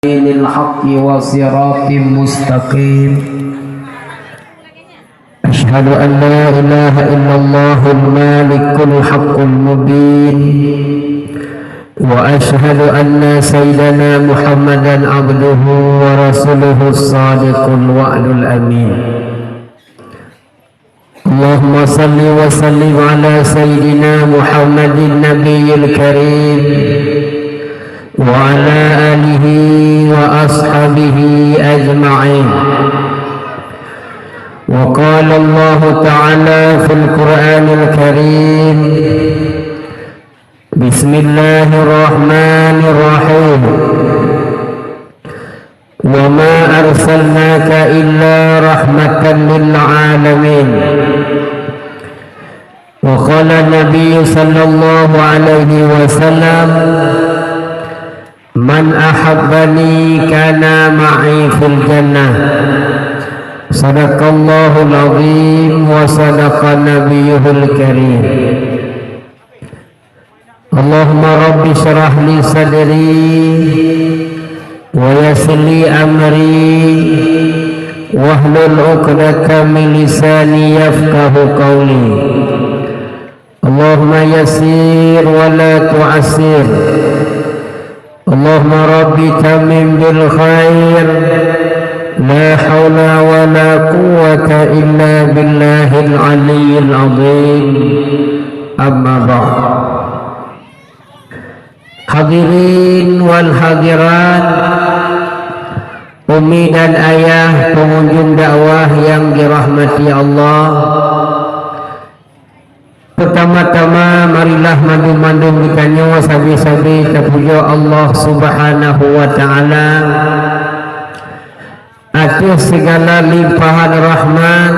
الحق وصراط مستقيم. أشهد أن لا إله إلا الله المالك الحق المبين، وأشهد أن سيدنا محمدا عبده ورسوله الصادق الوعد الأمين. اللهم صل وسلم على سيدنا محمد النبي الكريم وعلى آله وأصحابه أجمعين. وقال الله تعالى في القرآن الكريم: بسم الله الرحمن الرحيم، وما أرسلناك إلا رحمة للعالمين. وقال النبي صلى الله عليه وسلم: من أحبني كان معي في الجنة. صدق الله العظيم وصدق نبيه الكريم. اللهم رب اشرح لي صدري ويسر لي أمري واحلل عقدة من لساني يفقه قولي. اللهم يسير ولا تعسر. اللهم ربي تمم بالخير. لا حول ولا قوة إلا بالله العلي العظيم. أما بعد. Hadirin wal hadirat, umi dan ayah pengunjung dakwah yang dirahmati Allah. Pertama-tama marilah mandum-mandum dikanyo sabi-sabi terpuja Allah Subhanahu wa taala atas segala limpahan rahmat,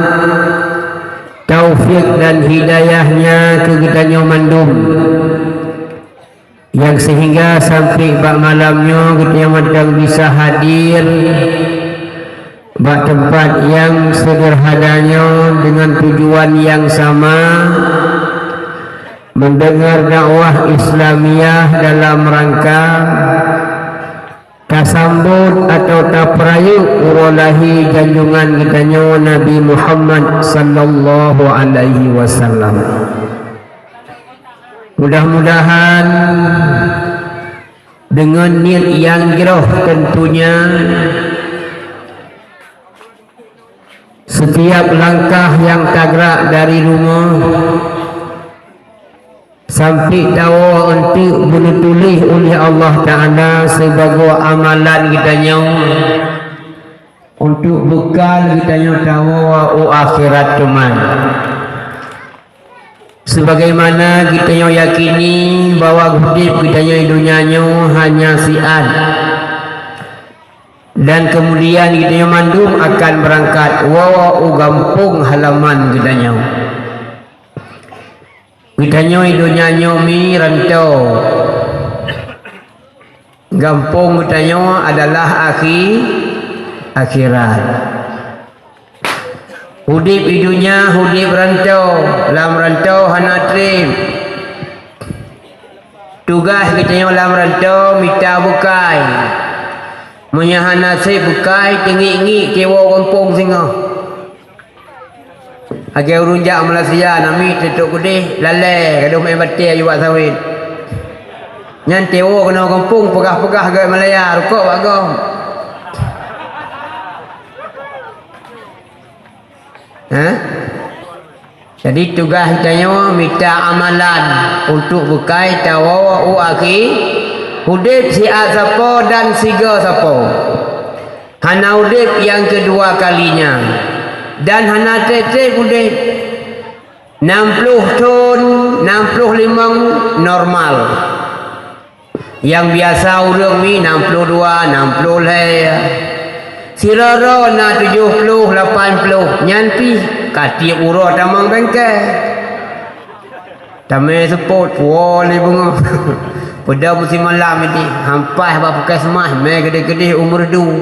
taufik dan hidayahnya ke kitanyo mandum, yang sehingga sampai bak malamnya kita madang bisa hadir bak tempat yang sederhananya dengan tujuan yang sama, mendengar dakwah Islamiyah dalam rangka tasambut atau taprayuk urolahi janjungan kitanya Nabi Muhammad sallallahu alaihi wasallam. Mudah-mudahan dengan niat yang giroh tentunya setiap langkah yang tagrak dari rumah sampai tahu untuk ditulis oleh Allah Ta'ala sebagai amalan kitanya untuk bekal kitanya tahu akhirat teman. Sebagaimana kita yakini bahwa hidup kita dunianya hanya sian, dan kemudian kita mandum akan berangkat gampung halaman kitanya. Kitanya dunianya mi rantau, gampung kitanya adalah akhirat. Hudip hidunya hudip rantau, dalam rantau hana trip. Tugas kita yang dalam rantau minta bukai. Menyahan nasib bukai tinggi-tinggi kewa kampung singa. Agai urunjak Malaysia nami tetuk kudih lalai gaduh main batik juga sawit. Nyan tewa kena kampung pegah-pegah gai Malaya rukuk bagong. Jadi tugas kita minta amalan untuk bukai tawawa uaki hudib siat siapa dan siga siapa. Hana hudib yang kedua kalinya, dan hana tetep hudib 60 ton 65 normal. Yang biasa urang mi 62 60 leh. Sirara na 70 80 nyanti kati uro tamang bengkel. Tamai sepot wali bunga. Pada musim malam ini hampas ba pakai semah mai gede-gede umur du.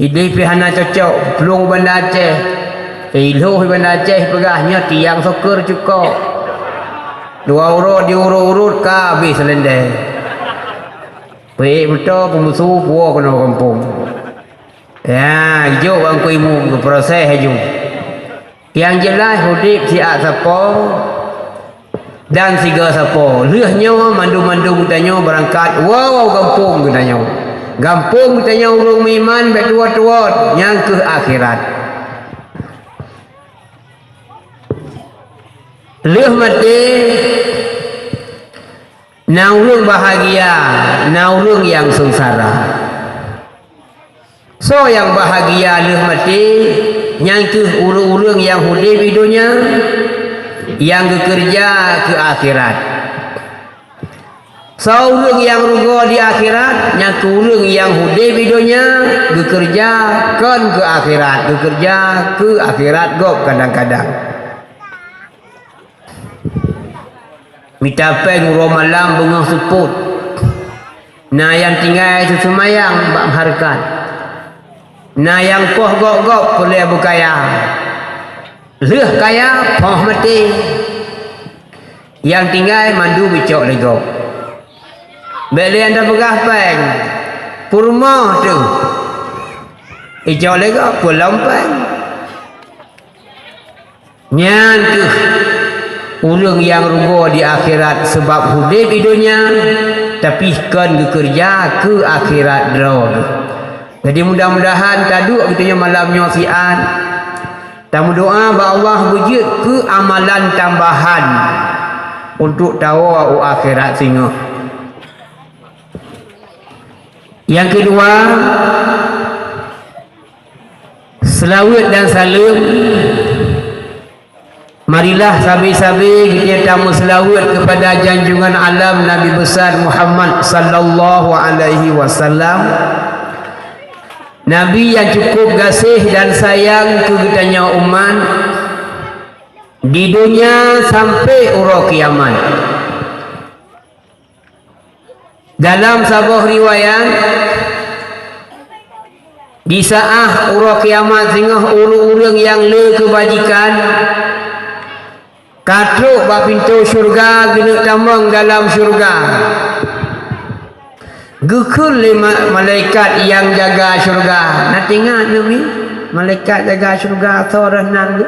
Hidup hana cocok pelung bandar Aceh. Iluh bandar Aceh pegahnya tiang soker cukup. 2 urut diurut-urut ka habis selendai. Baik betul pemusuh buah kena kampung. Ya, hijau bang kuimu ke proses hijau. Yang jelas hudip siap siapa dan siga siapa. Lehnya mandu-mandu katanya berangkat. Wow kampung katanya. Kampung katanya urung iman baik tua-tua yang ke akhirat. Leh mati naurung bahagia, naurung yang sengsara. So yang bahagia leh mati yang ke urung-urung yang hudip hidupnya, yang bekerja ke akhirat. So urung yang rugo di akhirat, yang ke urung yang hudip hidupnya, bekerja kan ke akhirat, bekerja ke akhirat gop kadang-kadang. Minta pen urung malam bunga seput. Nah yang tinggal sesumayang bak harkat. Nah yang poh gok-gok boleh bukaya. Leh kaya poh mati. Yang tinggal mandu bicok lego. Beli anda pegah peng. Purma tu. Icok lego pulang peng. Nyan tu. Urang yang rugo di akhirat sebab hudip hidupnya. Tapi kan bekerja ke akhirat draw. Jadi mudah-mudahan taduk kitanya malamnya sian. Tamu doa ba Allah wujud ke amalan tambahan untuk tahu akhirat singa. Yang kedua, selawat dan salam. Marilah sabi-sabi kita tamu selawat kepada junjungan alam Nabi besar Muhammad sallallahu alaihi wasallam. Nabi yang cukup kasih dan sayang ke kitanya umat di dunia sampai urang kiamat. Dalam sebuah riwayat di saat urang kiamat sehingga urang yang le kebajikan katruk bak pintu syurga gena tambang dalam syurga. Gekul malaikat yang jaga syurga. Nak tengok Nabi malaikat jaga syurga seorang nang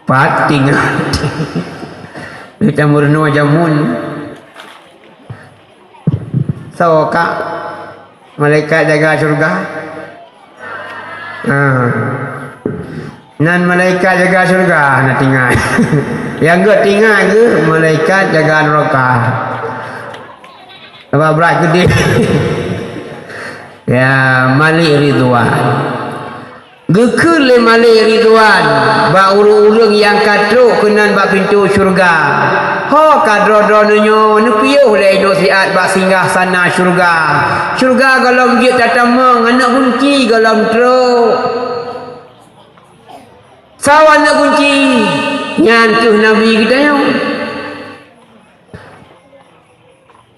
pat tinggal. Kita murno jamun. So kak malaikat jaga syurga. Nan malaikat jaga syurga nak tinggal. Yang gak tinggal ke malaikat jaga neraka. Apa berat gede. Ya Malik Ridwan. Gekul Malik Ridwan ba urung-urung yang katruk kenan ba pintu syurga. Ho kadro-dronyo nepiuh le hidup siat ba singgah sana syurga. Syurga kalau dia tatamang anak kunci kalau truk. Sawan nak kunci nyantuh Nabi kita yo.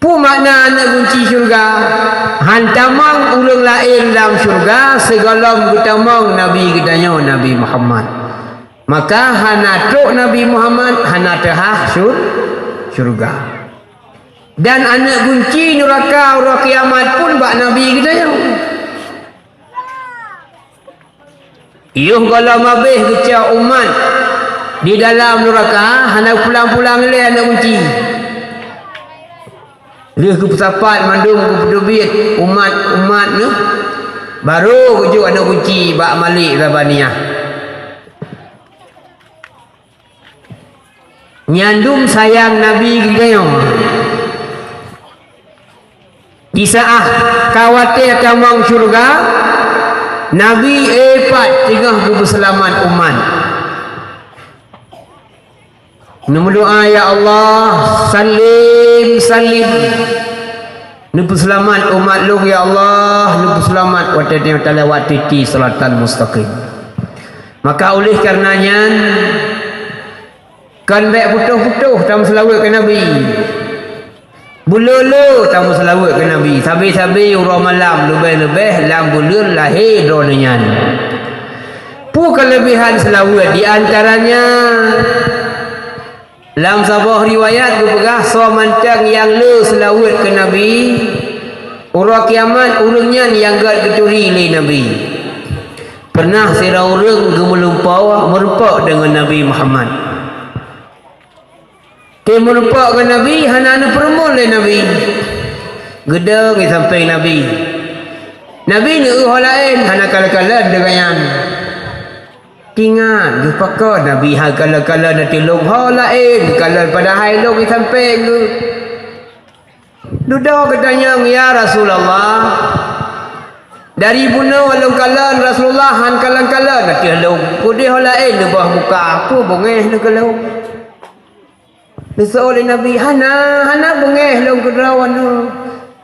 Pu makna anak kunci syurga. Hantamang ulung lain dalam syurga segalam gutamang Nabi kita yo Nabi Muhammad. Maka hanatuk Nabi Muhammad hanatah syurga. Dan anak kunci neraka urang kiamat pun bak Nabi kita yo. Yuh kalau mabih kecak umat di dalam neraka hendak pulang-pulang le anak kunci. Dia ke pesapat mandung ke pedubit umat ni baru kujuk anak kunci bak Malik Rabaniyah. Nyandum sayang Nabi kita yo. Di saat khawatir tamang syurga Nabi epat tengah berselamat umat. Nombor doa ya Allah salim nubu selamat umat lu ya Allah nubu selamat wa ta'ala wa titi salatan mustaqim. Maka oleh karenanya kan baik putuh-putuh tamu selawat ke Nabi. Bululu tamu selawat ke Nabi. Sabi-sabi urang malam lebih-lebih lam bulul lahir donanyan. Pu kelebihan selawat di antaranya Dalam sebuah riwayat gupegah so mantang yang le selawat ke Nabi. Urang kiamat urangnya yang gad keturi le Nabi. Pernah sira urang gemelumpau merempak dengan Nabi Muhammad. Ke merempak dengan Nabi hana perempuan le Nabi. Gedeng sampai Nabi. Nabi ni orang lain hana kala-kala dengan tingan dia pakar Nabi hal kala-kala nak tolong hal lain kalau pada hai long sampai ke duduk katanya ya Rasulullah dari bunuh walau kala Rasulullah han kala-kala nak tolong putih hal lain di bawah muka apa bengeh nak kalau disoleh Nabi hana bengeh long kedrawan tu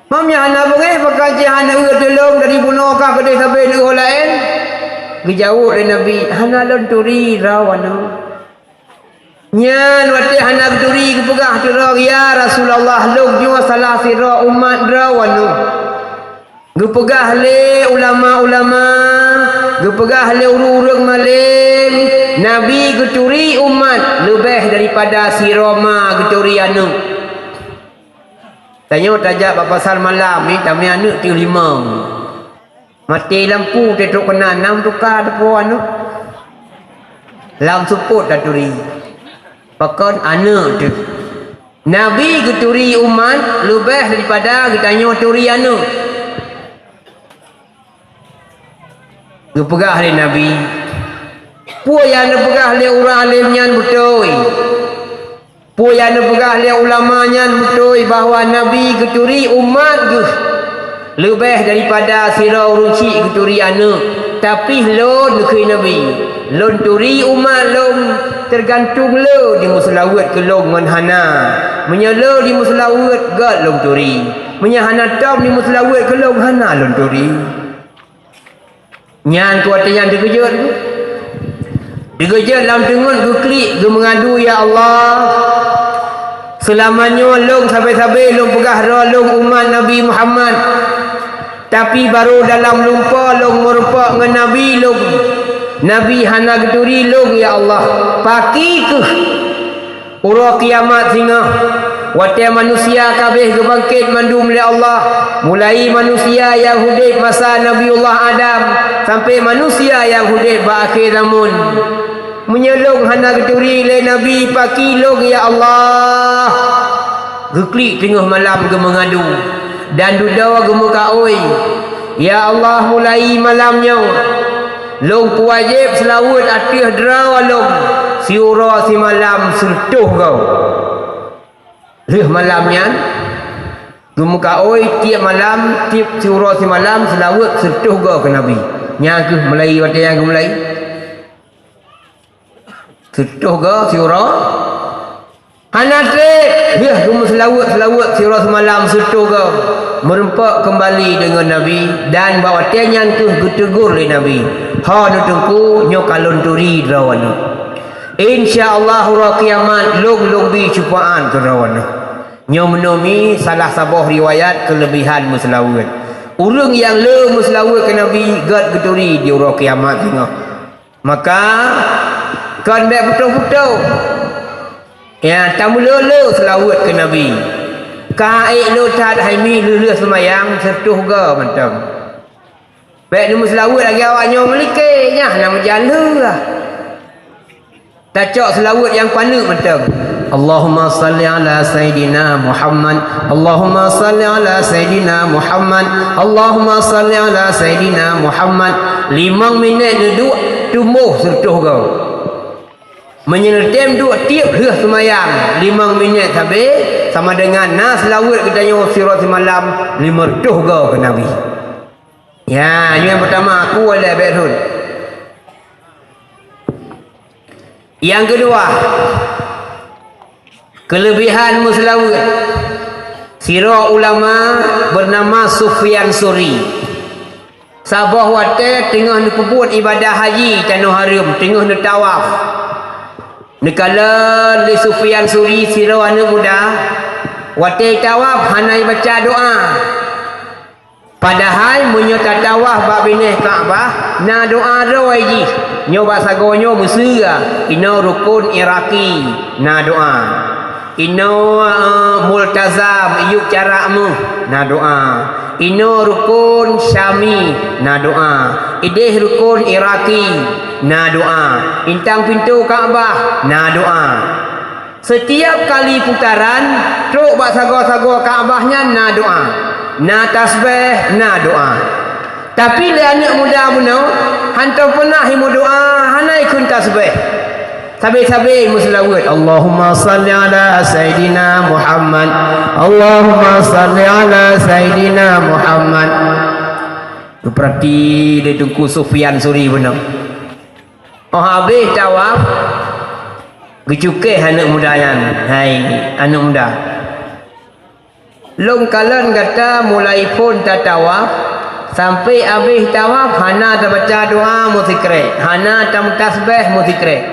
mamnya hana bengeh pakai hana tolong dari bunuh ka kedai sampai di hal lain dijawab oleh Nabi hana lonturi rawanu nyan wati hana lonturi kepegah tira ya Rasulullah log jua salah sira umat rawanu kepegah le ulama-ulama kepegah le urang malin Nabi keturi umat lebih daripada sira ma keturi anu tanya tajak pasal malam ni kami anak tiu 5 mati lampu tetok kena 6 tukar depan tu lam suput dah turi pakon anak tu Nabi keturi umat lebih daripada kitanya turi anak dia pegah oleh Nabi puan yang dia pegah oleh orang alimnya betul puan yang dia pegah oleh ulamanya betul bahawa Nabi keturi umat tu lebih daripada sira uruci keturi anak tapi lon ke Nabi lon turi umat lon tergantung lo di muslawat ke lon ngan hana menyelo di muslawat gad lon turi menyahana tam di muslawat ke lon hana lon turi nyan kuat yang dikejut dalam dengon ke klik ke mengadu ya Allah selamanya long sampai-sampai long pegah roh long umat Nabi Muhammad tapi baru dalam lupa long merupak dengan Nabi long Nabi hana geturi long ya Allah paki ke urang kiamat singa watia manusia kabeh gebangkit mandum oleh Allah mulai manusia yang hidup masa Nabiullah Adam sampai manusia yang hidup akhir zaman menyelong hana geturi le Nabi paki long ya Allah geklik tengah malam ke mengadu dan dudawa gemuka oi ya Allah mulai malamnya long wajib selawat atih derawa long siura si malam sertuh kau leh malamnya gemuka oi tiap malam tiap siura si malam selawat sertuh kau ke Nabi nya ke mulai wate yang mulai sertuh kau siura Hanatrik dia kamu selawat sirah semalam setuh kau merempak kembali dengan Nabi dan bawa tianyan tu getegur oleh Nabi ha nutungku nyo kalon turi rawan insyaallah ura kiamat long bi cupaan tu rawan nyo menomi salah sabah riwayat kelebihan muslawat urang yang le muslawat ke Nabi gad geturi di ura kiamat tengah maka kan baik betul-betul ya tamu lolo selawat ke Nabi kaik lo tad haimi lulu semayang setuh ke mentang baik ni selawat lagi awaknya melikenya nama jala lah tacok selawat yang panik mentang Allahumma salli ala Sayyidina Muhammad Allahumma salli ala Sayyidina Muhammad Allahumma salli ala Sayyidina Muhammad 5 minit duduk tumbuh setuh kau menyertem dua tiap heh semayang 5 minit habis sama dengan nas lawat katanya sirah semalam 5 tuh ke Nabi ya yang pertama aku oleh Berhun yang kedua kelebihan muslawat sirah ulama bernama Sufyan Suri sabah wate tengah ni pebut ibadah haji tanah haram tengah ni tawaf Nikala li Sufyan Suri sirawana muda wate tawaf hanai baca doa Padahal munyo tatawah bab bineh Kaabah na doa roi ji. Nyo bahasa gonyo Mesir, ino rukun Iraki na doa. Ino multazam iyuk caramu na doa. Ino rukun Syami na doa. Ideh rukun Iraki na doa. Intang pintu Kaabah na doa. Setiap kali putaran truk bak sago-sago Kaabahnya na doa. Na tasbih na doa. Tapi le anak muda buno hantar pernah himu doa hanai kun tasbih. Sabi-sabi muslawat Allahumma salli ala sayidina Muhammad. Allahumma salli ala sayidina Muhammad. Tu perhati dia Tungku Sufyan Suri buno. Oh habis tawaf gecuke anak muda yang hai anak muda. Long kalan kata mulai pun tatawaf sampai habis tawaf hana terbaca doa musikre, hana tam tasbih musikre.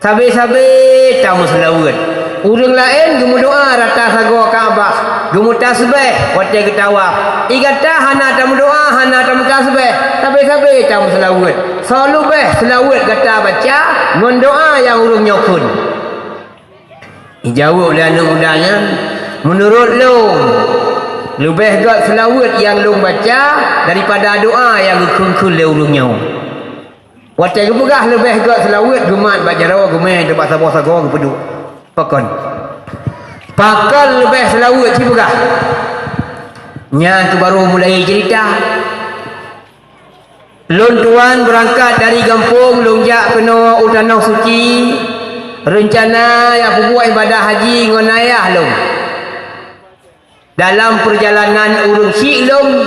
Sabi-sabi tamu selawat. Urang lain gemu doa rata sago Kaabah, gemu tasbih wate ketawaf. Igata hana tam doa, hana tam tasbih. Sabi-sabi tamu selawat. Selalu beh selawat kata baca ngon doa yang urang nyokun. Jawab oleh anak mudanya. Menurut lebih gak selawat yang long baca daripada doa yang kungkul le urungnya. Watai kepegah lebih gak selawat gemat baca rawa gemai debat sabah-sabah kepedu. Pakal lebih selawat si pegah. Nya tu baru mulai cerita. Lon tuan berangkat dari kampung longjak kena utanah suci. Rencana yang buat ibadah haji ngon ayah long. Dalam perjalanan urung syik long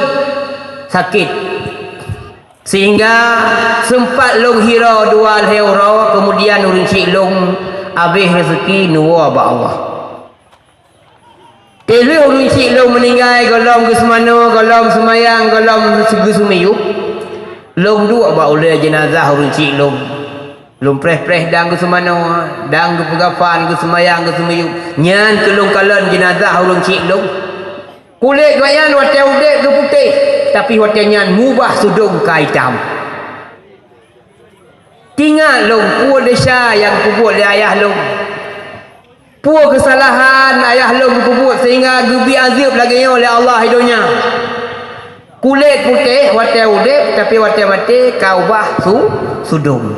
sakit sehingga sempat long hira dual hero, kemudian urung syik long habis rezeki nuwa ba Allah. Ele urung syik long meninggal golong ke semana, golong semayang, golong segi sumiyuk. Long dua ba oleh jenazah urung syik long. Long preh-preh dang ke semana, dang ke pegapan ke semayang ke sumiyuk. Nyan ke long kalan jenazah urung syik long. Kulit bayan wate udik ke putih, tapi watenya mubah sudung ke hitam. Tinggal long pua desa yang kubur oleh ayah long. Pua kesalahan ayah long kubur sehingga gebi azab lagi oleh Allah hidupnya. Kulit putih wate udik, tapi wate mati kau bah sudung.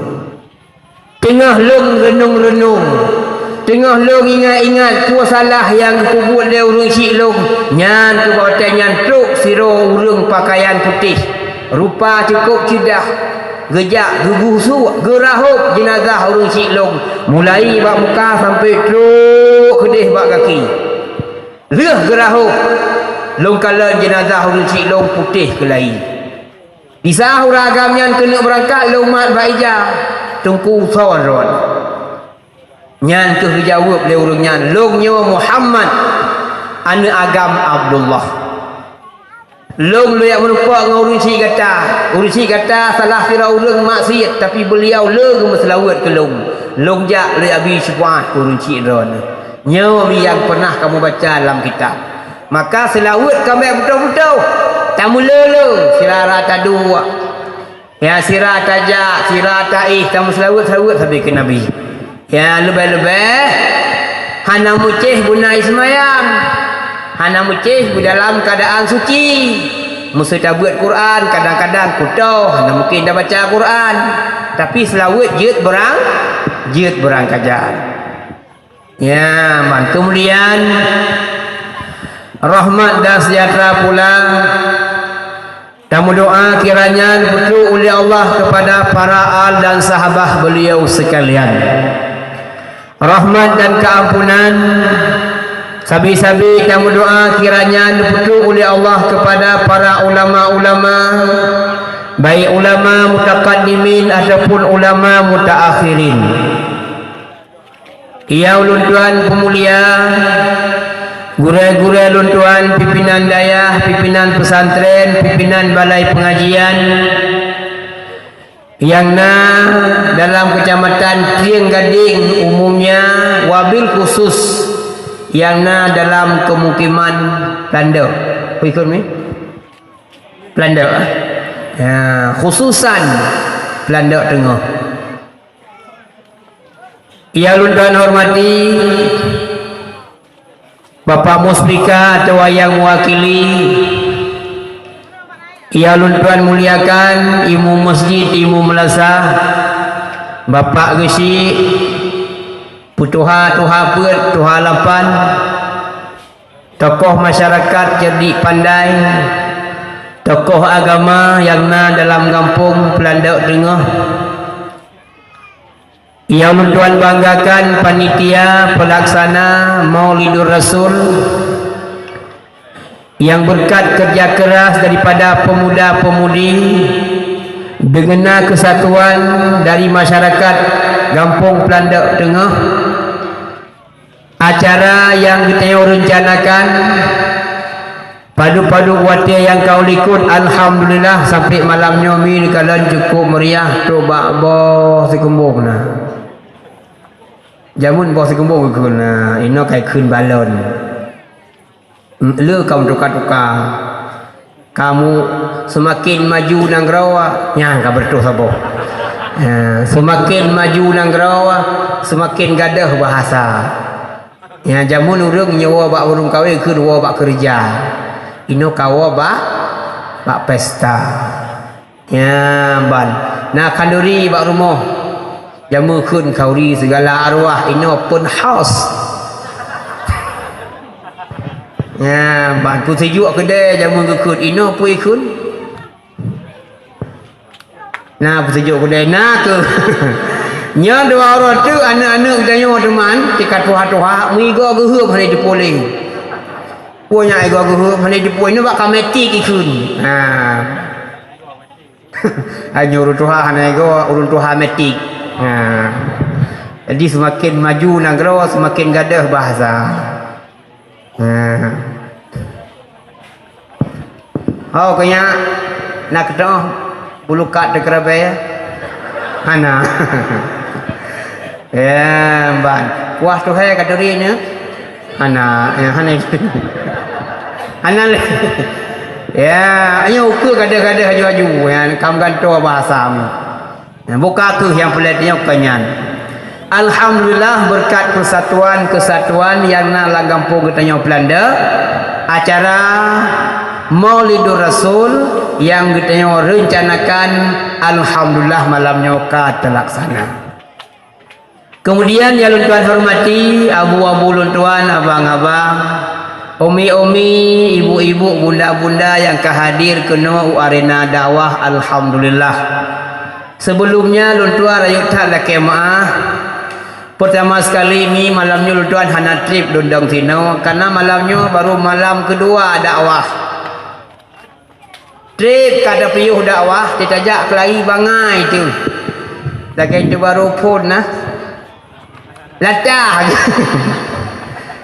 Tengah long renung-renung. Tengah long ingat-ingat pua salah yang kubur dia urung syik long. Nyan ke bawah nyan truk siro urung pakaian putih. Rupa cukup cidah. Gejak, gegusu, gerahup jenazah urung syik long. Mulai bak muka sampai truk kedih bak kaki. Leh gerahup. Long kalan jenazah urung syik long putih ke lain. Di sahur agam nyan kena berangkat long mat bak ijah. Tungku sawan-sawan. Nyan tu dijawab oleh urang nyan long nyawa Muhammad anu agam Abdullah. Long lu yang merupa dengan urang syik kata salah kira urang maksiat, tapi beliau le gemeslawat ke long. Long jak le abi syafaat urang syik ron. Nyawa yang pernah kamu baca dalam kitab. Maka selawat kami betul-betul. Tamu le sirara tadua. Ya sirah tajak, sirah taih, tamu selawat sampai ke Nabi. Ya lebih-lebih hana mucih guna ismayam, hana mucih dalam keadaan suci. Mesti tak buat Quran, kadang-kadang kutuh, hana mungkin dah baca Quran, tapi selawat jeut berang kajian. Ya, man. Kemudian rahmat dan sejahtera pula tamu doa kiranya diberkati oleh Allah kepada para al dan sahabat beliau sekalian. Rahmat dan keampunan sabi-sabi kamu doa kiranya diberkati oleh Allah kepada para ulama-ulama, baik ulama mutaqaddimin ataupun ulama mutaakhirin. Ya ulun tuan pemulia, guru-guru ulun tuan, pimpinan dayah, pimpinan pesantren, pimpinan balai pengajian yang dalam kecamatan Tieng Gading umumnya, wabil khusus yang dalam kemukiman tanda ikut ni Belanda. Ya, khususan Belanda Tengah. Yang tuan hormati Bapak Muslika atau yang mewakili, yang tuan muliakan Imam Masjid Imam Melasah, Bapak Gesi, Putuha Tuha Pet, Tuha Lapan, tokoh masyarakat cerdik pandai, tokoh agama yang dalam kampung Pelandok Tengah, yang tuan banggakan panitia pelaksana Maulidur Rasul, yang berkat kerja keras daripada pemuda-pemudi dengan kesatuan dari masyarakat kampung Pelandok Tengah, acara yang kita rencanakan padu-padu watia yang kau likut, alhamdulillah sampai malam nyomi dikalan cukup meriah tu bak sekumbung nah. Jamun bak sekumbung ke nah, ino kai keun balon. Lu kamu tukar-tukar. Kamu semakin maju nang rawa, nyang ka bertuh sabo. Semakin maju nang rawa, semakin gadah bahasa. Ya jamun urang nyawa bak urung kawin keun wa bak kerja. Ino kawa bak pesta. Ya ban. Nah kanduri bak rumah. Jamu keun kauri segala arwah ino open house. Ya ban tu sejuk kedai jamu keun ino pui keun. Nah sejuk kedai nah ke. Nya dua orang tu anak-anak kita teman tikat tuha-tuha migo geuheup hari dipoling. Punya ego geuheup hari dipoling nu bak kametik ikun. Nah. Hanya tuha hana ego urun tuha metik. Nah. Jadi semakin maju negara semakin gadah bahasa. Nah. Oh kaya nak dah bulu kat dekrabe ya. Hana. Ya, ban. Wah tu hai kadurinya. Hana, ya hana. Hana le. Ya, ayo ukur kada-kada haju-haju ya kam ganto bahasamu. Ya, buka tu yang pelatnya kanyan. Alhamdulillah berkat kesatuan yang dalam kampung katanya Belanda, acara Maulidur Rasul yang katanya rencanakan alhamdulillah malamnya terlaksana. Kemudian yang tuan hormati abu-abu luntuan, abang-abang, umi-umi, ibu-ibu, bunda-bunda yang kehadir kena arena dakwah alhamdulillah. Sebelumnya luntuan ayat tak laki maaf. Pertama sekali ini malamnya luntuan hana trip dundang tino karena malamnya baru malam kedua dakwah. Trip kada piyuh dakwah ditajak kelai bangai tu. Lagi itu baru pun nah. Latah.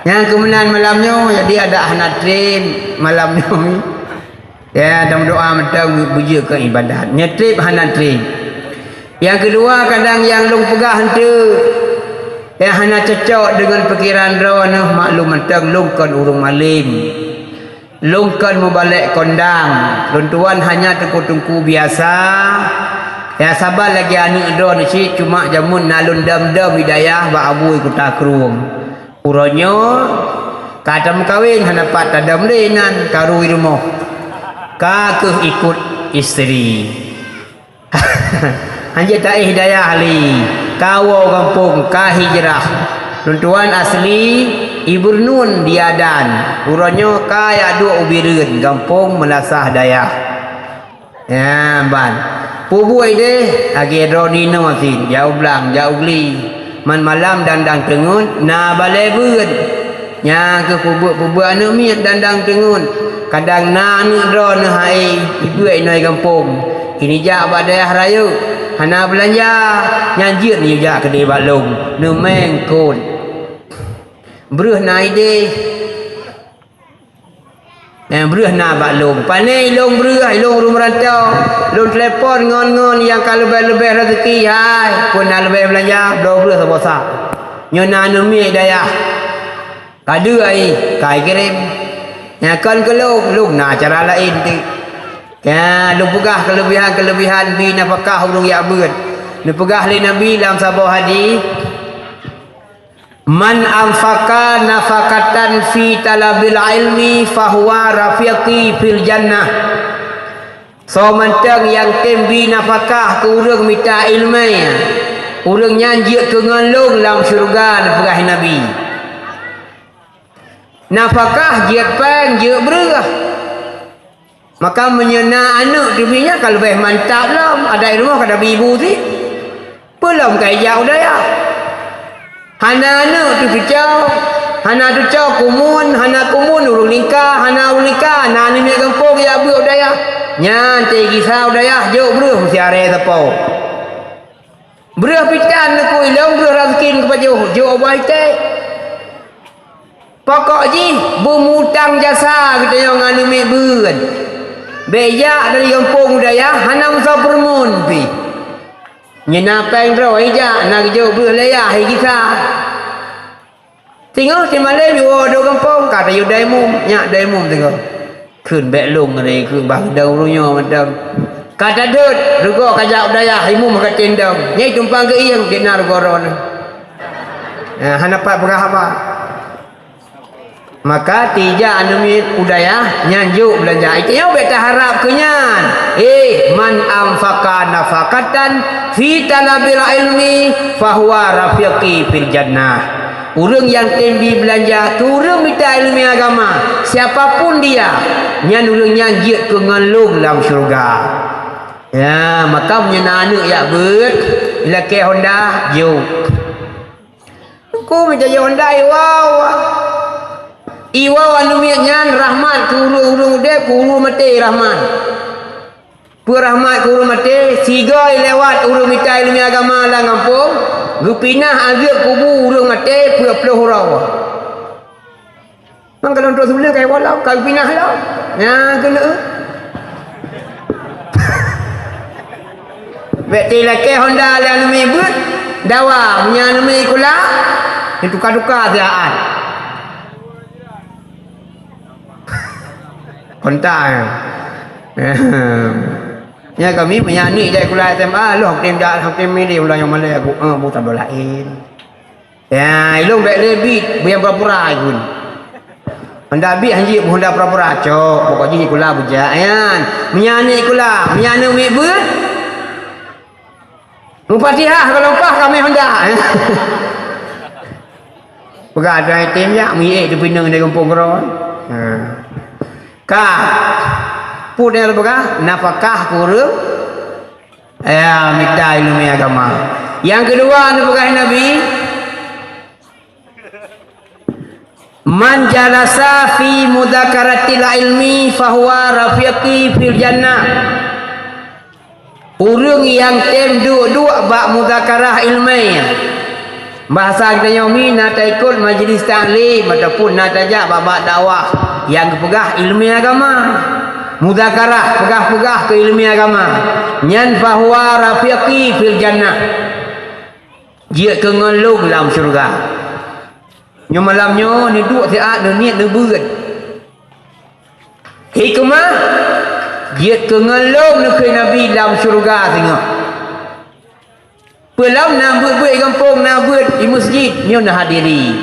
Yang kemudian malamnya jadi ada anak train malamnya. Ya dalam doa mentang buja ke ibadat. Nyetrip anak train. Yang kedua kadang yang long pegah hantu. Yang hana cocok dengan pikiran roh maklum mentang longkan urung malim. Longkan membalik kondang. Luntuan hanya tengku-tengku biasa. Ya sabar lagi anak do ni si cuma jamun nalun dam-dam hidayah ba abu ikut takrum. Uronyo kadam kawin hanapat tadam lenan karu rumah. Ka ke ikut isteri. Hanya tak hidayah ali. Kawo kampung ka hijrah. Luntuan asli Ibu Nun diadan. Uronyo ka ya dua ubireun kampung Melasah Dayah. Ya ban. Pubuai deh agi rodino masin jauh belang jauh geli man malam dandang tengun na balebeun nya ke pubu anu mi dandang tengun kadang na anu ro na hai ibu ai noi kampung ini ja badai raya hana belanja nyanjir ni ja kedai balong nu mengkon breuh nai deh breuh na balong panai long breuh long rum rantau long telepon ngon-ngon yang kalau lebih rezeki hai pun nak lebih belanja 12 sabosa nyona numi daya kadu ai kai kirim ya kan ke long na cara lain tu Ya, lu pegah kelebihan bi nafkah urung ya beut. Lu pegah li Nabi dalam sebuah hadis, man anfaqa nafaqatan fi talabil ilmi fahuwa rafiqi fil jannah. So mentang yang tembi nafkah ke urang minta ilmu, urang nyanjik ke ngalung dalam syurga pegah Nabi. Nafkah jiat pang jiat berah. Maka menyena anak dirinya kalau lebih mantap lah. Ada ilmu kada ibu si. Belum kaya udah ya. Hana anak tu kecau. Hana tu kecau kumun. Hana kumun urung nikah. Hana urung nikah. Hana ni kampung ya bu udah ya. Nyantai kisah udah ya. Jauh beruh mesti are tepau. Beruh pitan aku ilang beruh razkin kepada jauh baik teh. Pokok ji bermutang jasa kita yang anu mek beun. Beja dari kampung budaya hanam sa permun pi. Nyena peng ro eja nak jo ber leya hi kita. Tengok di Malay yo do kampung kata yo daimum nyak daimum tengok. Keun bek long ni keun bang dau runyo madam. Kata dut rugo kajak budaya himu maka tendang. Nyai tumpang ke iyang dinar goron. Nah hanapat berapa? Maka tiga anumi udaya nyanjuk belanja itu yang beta harap kenyan man anfaqa nafaqatan fi talabil ilmi fahuwa rafiqi fil jannah. Urang yang tembi belanja tu urang minta ilmu agama siapapun dia nyan urang nyanjik ke ngalung dalam syurga. Ya maka menyena anak ya beut bila ke Honda jauh aku minta Honda wow Iwa anu nyan rahmat kuru urung de kuru mati rahmat. Pu rahmat kuru mati sigai lewat urung minta ilmu agama lah ngampung. Gupinah agak kubu urung mati pu puluh orang. Mang kalau untuk sebelum kai walau kai pinah lah. Ya kena. Betul lah ke Honda le anu mebut dawa nya anu me kula. Itu duka siaan. Kontak ya kami menyanyi dari kuliah SMA lu haktim dak haktim ini ulah yang Malay aku bukan dolain ya ilung bek lebih biar pura-pura pun hendak bi hanji hendak pura-pura cok pokoknya kuliah bujayan menyanyi kuliah menyanyi mebut Fatihah kalau pah kami hendak begadai tim ya mi tu pinang dari kampung keron ka punya lepakah nafkah kurang ya minta ilmu agama. Yang kedua lepakah Nabi man jalasa fi mudakaratil ilmi fahuwa rafiqi fil jannah. Urang yang tem duduk bak mudakarah ilmu bahasa kita yomi nak ikut majlis taklim ataupun nak tajak bab dakwah yang pegah ilmu agama mudakarah pegah-pegah ke ilmu agama nyan fahuwa rafiqi fil jannah dia ke ngelung dalam syurga nyo malamnyo ni duk siat ni niat ni beut hikmah dia ke ngelung ni ke Nabi dalam syurga tengok pelam nak buat kampung nak buat di masjid nyo nak hadiri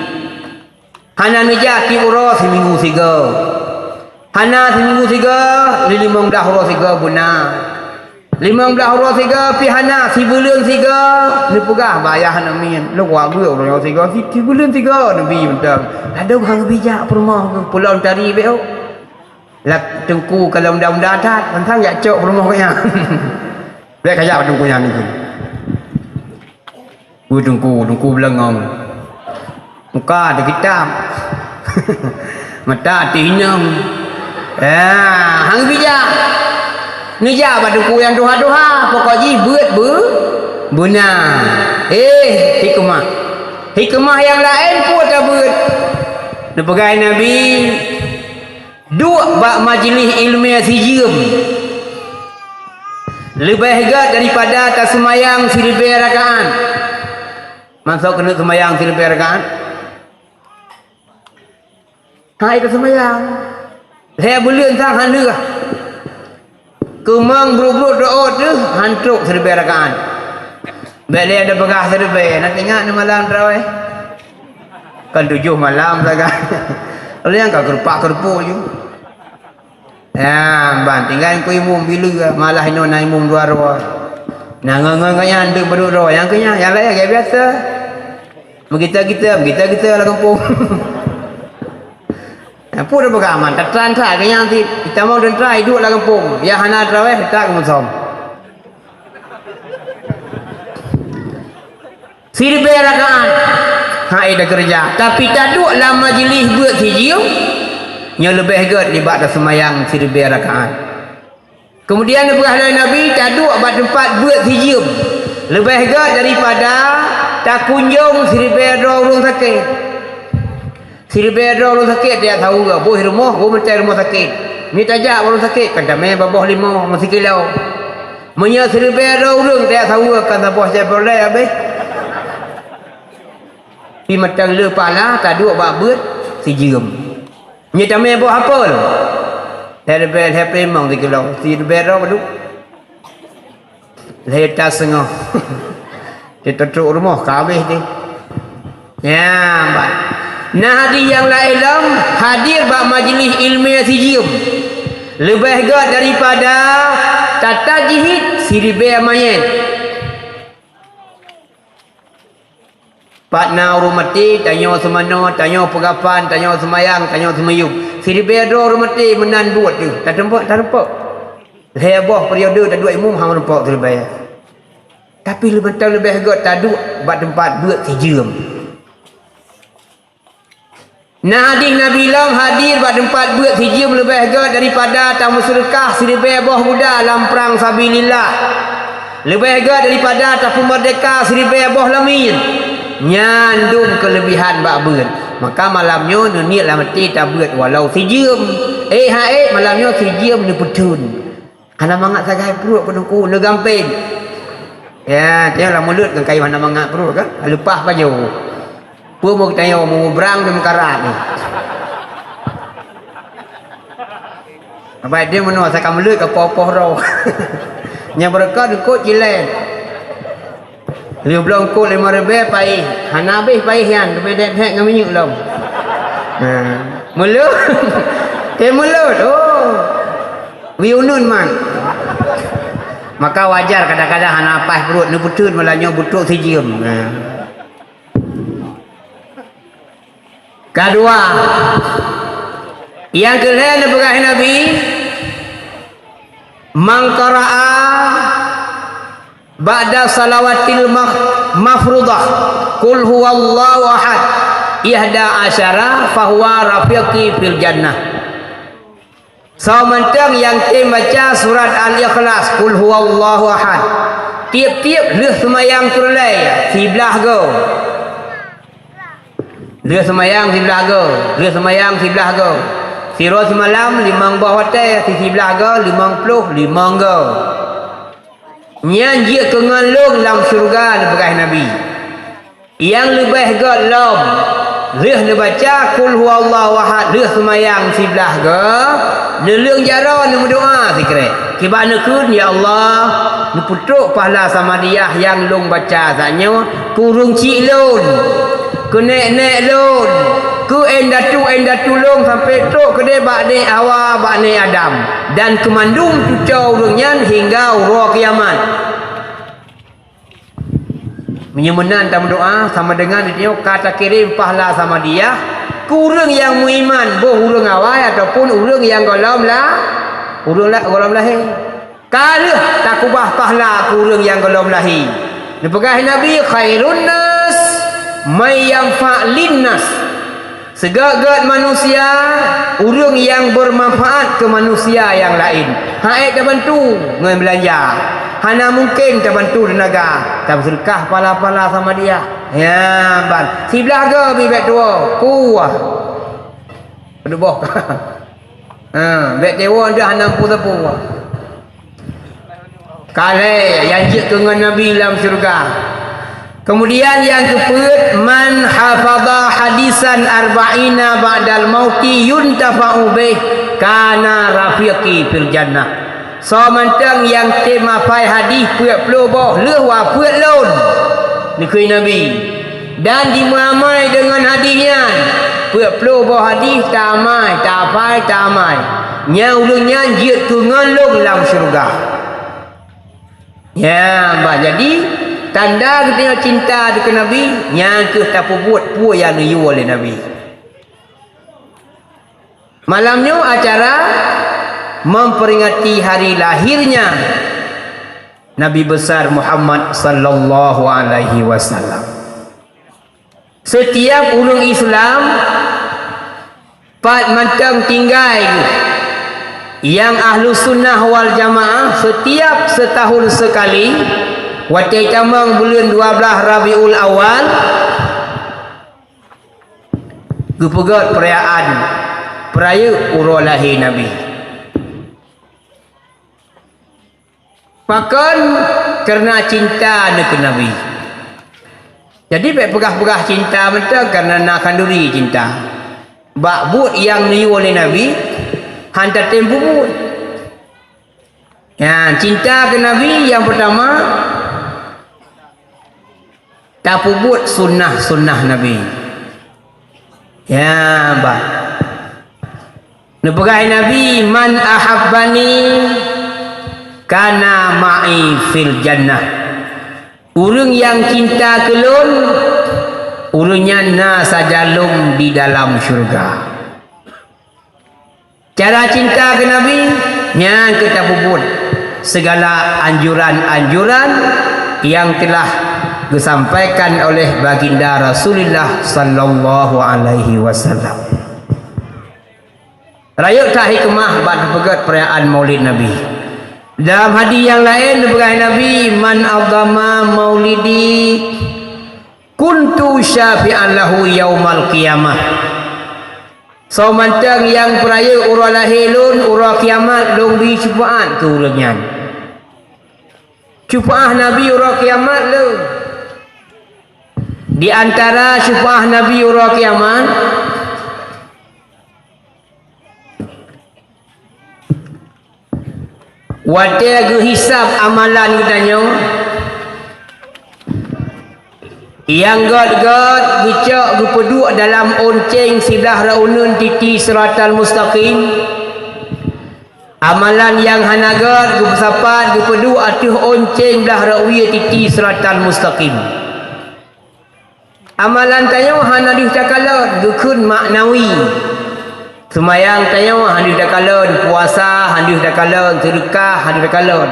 hana nejaki urus seminggu tiga hana seminggu tiga 15 urus tiga guna 15 urus tiga pi hana si bulan tiga ni pegah bayar hana min lu wa gua urus tiga si bulan tiga nabi bentar ada hang bijak permah pulau tari beo lak tengku kalau mudah-mudahan tat mentang ya cok permah kaya baik kaya tengku yang ni tengku belengong muka ada kitab mata tinam hang bijak ngejak baduku yang doha-doha pokoknya buat benar hikmah yang lain pun tak buat nepegai Nabi dua bak majlis ilmiah sijim lebih hebat daripada tak semayang 1000 rakaat masuk kena semayang 1000 rakaat itu semayang saya boleh entah hana Kemang berubah doa tu hantruk 1000 rakaat. Balik ada pegah 1000 nak tengok ni malam terawih. Kan 7 malam saja. Kalau yang kau kerpak-kerpuk je. Ya, ban tinggal ku imum bila malah ino na imum 2 roh. Nah ngang-ngang ndek berdua yang kenya yang lain kayak biasa. Kita lah kampung. Apa dah beraman tak try kenya nanti kita mau dan try duduk lah kampung. Ya hana terawih tak kemusom. Sirbe rakaat. Hai dah kerja tapi tak duduk dalam majlis buat hijau. Yang lebih good libat semayang 1000 rakaat. Kemudian perkataan Nabi tak duduk pada tempat buat hijau. Lebih good daripada tak kunjung 1000 orang sakit. 1000 orang sakit dia tahu ke boh rumah, boh mencari rumah sakit. Ni tajak orang sakit kan damai babah 5 masih kilau. Menya 1000 orang dia tahu kan sabah saya boleh habis. Pi macam le pala tak duduk bak beut si jerum. Nya damai boh apa lu? Dia bel happy mong 3 kilau. 1000 orang duduk. Leta sengah. Dia tutup rumah kabeh dia. Ya, mbak. Nah hadir yang lain hadir bak majlis ilmiah sijim. Lebih gad daripada tata jihid 1000 mayat. Patna urumati tanya semana, tanya pegapan, tanya semayang, tanya semayub. 1000 urumati menan buat tu. Tak nampak. Lebah periode tak dua imum hang nampak tu lebih. Tapi lebih gad tak duk bak tempat buat sijim. Nah hadir Nabi Lam hadir pada tempat buat hijau lebih gad daripada tamu sedekah 1000 buah muda dalam perang sabilillah. Lebih gad daripada tapu merdeka 1000 buah lamin. Nyandung kelebihan bak beut. Maka malamnya niat lah mati tak beut walau sijum. Malamnya sijum ni petun. Ana mangat sagai perut penungku le gamping. Ya, tengoklah mulut kan kayu ana mangat perut kan. Lepas baju. Pua mau tanya mau berang dan mekarat ni. Baik dia menua saya akan melut ke popoh roh. Yang berkah dukut jilen. Dia belum kut 5,000 pai. Hana habis pai hian dek hek ngam nyuk lom. Mulut. Dia mulut. Oh. Wiunun man. Maka wajar kadang-kadang hana pas perut ni putun malahnya butuk sijim. Kedua, yang kedua berkah Nabi mangqara'a ba'da salawatil mafruḍah qul huwallahu ahad ihda asyara fahuwa rafiqi fil jannah. Sementang yang baca surat Al-Ikhlas qul huwallahu ahad tiap-tiap leh semayang perlai sebelah go. Dia semayang sebelah go. Dia semayang sebelah go. Siro semalam 5 buah hotel, si sebelah go 50 go. Nyanjik kengan long dalam syurga lepas Nabi. Yang lebih go lom. Dia baca kul huwallahu ahad, dia semayang sebelah go. Nelung jara ni berdoa sikre. Kibana kun ya Allah, ni putuk pahala sama dia yang long baca zatnya kurung cik lon. Ku nek lon. Ku endatu long sampai tok kedai bakne Hawa bakne Adam dan kemandung cucau urungnya hingga urah kiamat. Menyemenan dalam doa sama dengan dia kata kirim pahala sama dia kurang yang muiman boh urang awal ataupun urang yang golom lahir. Kalau tak kubah pahala kurang yang golom lahir. Dipegah Nabi khairun nas may yanfa' linnas. Segala manusia urang yang bermanfaat ke manusia yang lain. Haik terbantu dengan belanja. Hana mungkin terbantu tenaga. Tak bersedekah pala-pala sama dia. Ya, ban. Si belaga bibet tua. Kuah. Berdebok. Bet dewa dia hana pun sepuh. Kale yang jik dengan Nabi dalam syurga. Kemudian yang keempat, man hafadha hadisan arba'ina ba'dal mauti yuntafa'u bih kana rafiqi fil jannah. so mantang yang tema pai hadis puak puluh boh leh wa puak lon ni kui Nabi dan dimuamai dengan hadisnya puak puluh boh hadis tamai tapai tamai nya ulungnya jiat tu ngelong dalam syurga ya bah jadi tanda kita cinta dengan Nabi yang kita buat pu yang diyu oleh Nabi. Malamnya acara memperingati hari lahirnya Nabi besar Muhammad sallallahu alaihi wasallam. Setiap ulung Islam pat mantang tinggal yang ahlu sunnah wal jamaah setiap setahun sekali Watai tamang bulan 12 Rabiul Awal Gupegat perayaan peraya urah lahir Nabi. Pakan kerana cinta dengan Nabi. Jadi pegah-pegah cinta betul kerana nak kanduri cinta. Bak buat yang niu oleh Nabi hantar tempu buat. Ya, cinta ke Nabi yang pertama tak buat sunnah Nabi. Ya, bah. Nepegai Nabi man ahabbani kana ma'i fil jannah. Urang yang cinta kelun urangnya na sajalum di dalam syurga. Cara cinta ke Nabi nya kita buat segala anjuran-anjuran yang telah disampaikan oleh baginda Rasulullah sallallahu alaihi wasallam. Rayuk tak hikmah bad pegat perayaan Maulid Nabi. Dalam hadis yang lain berkata Nabi man azama maulidi kuntu syafi'an lahu yaumal qiyamah. So mantang yang peraya urah lahir lun urah kiamat lung bi syafaat tu lenyan. Syafaat Nabi urah kiamat lu. Di antara syafaat Nabi urah kiamat wadah hisab amalan kitanya yang god bicak gupeduk dalam onceng silah raunun titi siratal mustaqim. Amalan yang hanagat gupasapat gupeduk atuh onceng belah rawiya titi siratal mustaqim. Amalan tayo hanadih takalon dukun maknawi. Semayang tayo handih takalon, puasa handih takalon, sedekah handih takalon.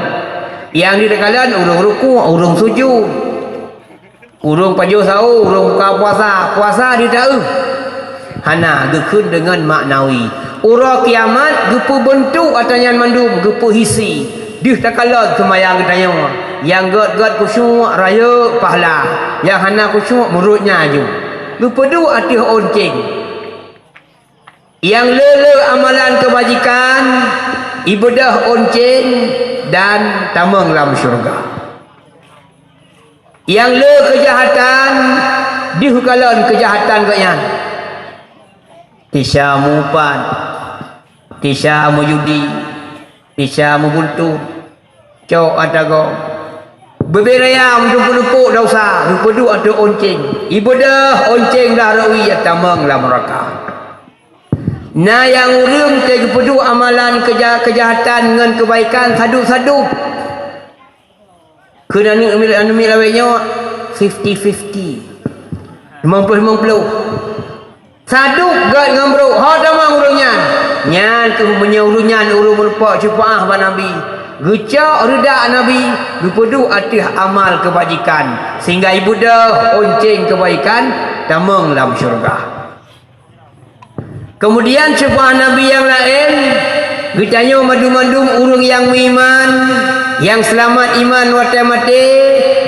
Yang di takalon urung ruku, urung sujud. Urung pajuh sahur, urung buka puasa, puasa di tahu. Hana dukun dengan maknawi. Urang kiamat gupu bentuk atanya mandum, gupu hisi. Dih takalon semayang tayo. Yang god kusyuk raya pahala. Yang hana kusyuk murutnya aju. Gupedu atih onceng. Yang lele amalan kebajikan ibadah onceng dan tamang dalam syurga. Yang le kejahatan dihukalon kejahatan kaya. Tisha mupan, tisha mujudi, tisha mubultu, cok atago. Beberaya menjumpa-jumpa dosa, rupedu atau onceng. Ibadah onceng dah rawi tamang lah mereka. Nah yang urung terpedu amalan kejahatan dengan kebaikan sadu-sadu. Kena ni ambil lawainya 50-50. 50-50. Sadu gad dengan bro. Ha tamang urungnya. Nyan tu punya urungnya urung melupa syafaat Nabi. Gecak reda Nabi dupedu atih amal kebajikan sehingga ibadah onceng kebaikan tamang dalam syurga. Kemudian syafaat Nabi yang lain getanya madu-madum urung yang beriman yang selamat iman wata mati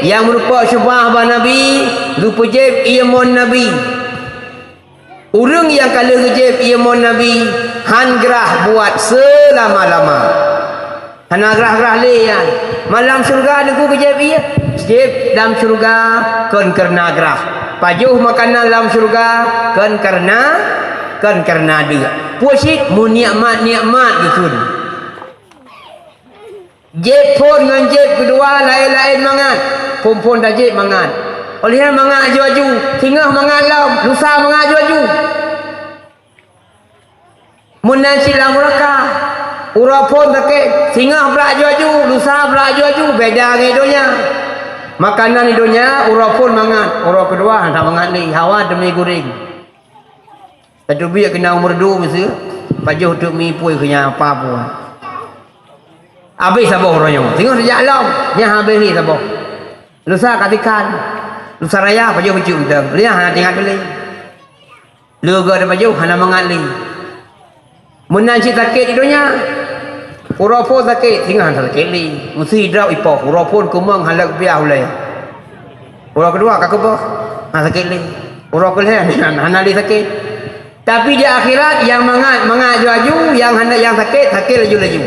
yang merupa syafaat Nabi dupejeb iamon Nabi. Urung yang kalau gejeb iamon Nabi hangrah buat selama-lama. Hana gerah-gerah lian. Malam syurga ada ku kejap ia. Sejib dalam syurga kan kerana gerah. Pajuh makanan dalam syurga kan kerana dia. Puasit mu nikmat-nikmat gekun. Jeb pun dengan jeb kedua lain-lain mangat. Pun dah jeb mangat. Oleh mangat aju-aju, tingah mangat lam, lusa mangat aju-aju. Mun nanti lam mereka. Ura pun takik, tingah pula aju-aju, lusa pula aju-aju, beda dengan hidupnya. Makanan hidupnya, ura pun mangat. Ura kedua tak mangat ni, hawa demi goreng. Satu biar kena umur 2 mesti. Pajuh untuk mi pui kena apa pun. Habis sabah orangnya. Tengok sejak alam. Yang habis ni sabah. Lusa katikan. Lusa raya pajuh kecil kita. Lihat hana tinggal beli. Lega ada pajuh hana mengali. Menanci sakit hidupnya. Urapun sakit. Tinggal hana sakit li. Mesti hidrap ipok. Urapun kumang halak biar ulai. Urap kedua kakubah. Hana sakit li. Urap kelih hana li sakit. Tapi di akhirat yang mangat laju, yang hendak yang sakit laju-laju.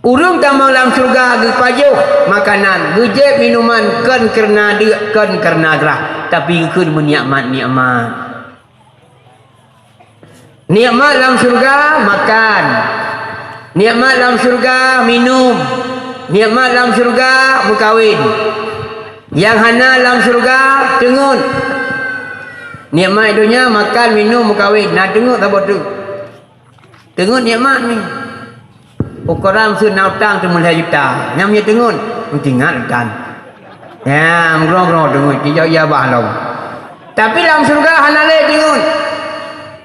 Urung tamang dalam syurga ge pajuh makanan, gejep minuman kan kerana dia kan kerana gerah, tapi keun menikmat. Nikmat dalam syurga makan. Nikmat dalam syurga minum. Nikmat dalam syurga berkahwin. Yang hana dalam syurga tengun. Nikmat dunia makan, minum, berkahwin. Nak tengok tak apa tu? Tengok nikmat ni. Ukuran senau tang tu mulai juta. Yang punya tengok, tinggal kan. Ya, merong-merong tengok. Kijau ya bahalong. Tapi dalam surga hanale tengok.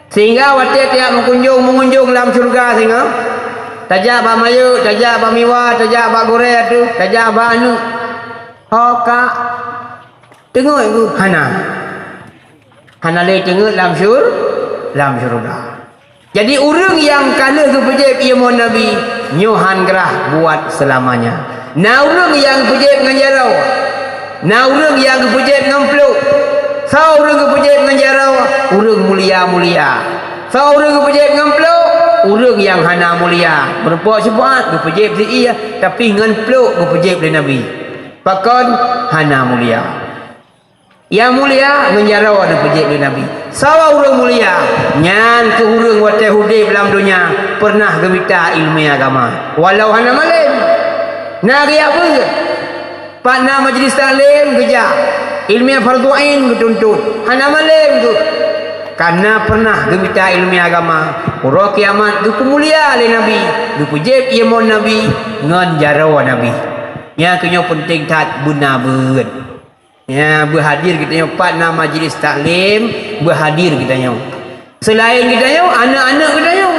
Sehingga waktu tiap mengunjung dalam surga sehingga. Tajak ba mayu, tajak ba miwa, tajak ba goreng tu, tajak ba anu. Kak. Tengok itu hana. Hanale tengok dalam syurga. Jadi orang yang kalah ke pejep ia mohon Nabi nyohan gerah buat selamanya. Nah orang yang pejep dengan jarau. Nah orang yang pejep dengan peluk. Sa orang ke pejep dengan jarau, orang mulia-mulia. Sa orang ke pejep dengan peluk, orang yang hana mulia. Berbuat sebuat ke pejep si ia, tapi dengan peluk ke pejep oleh Nabi. Pakon hana mulia. Yang mulia menjarau ada pejik oleh Nabi. Sawa orang mulia nyan ke hurung watai hudib dalam dunia pernah gemita ilmu agama. Walau hana malim. Nari apa ke? Partner majlis taklim kerja. Ilmu fardu ain ketuntut. Hana malim tu. Karena pernah gemita ilmu agama. Urang kiamat tu mulia oleh Nabi. Du pejik ia mon Nabi ngan jarau Nabi. Yang kenyo penting tat guna beut. Ya, berhadir kita yang partner majlis taklim, berhadir kita yang. Selain kita yang, anak-anak kita yang.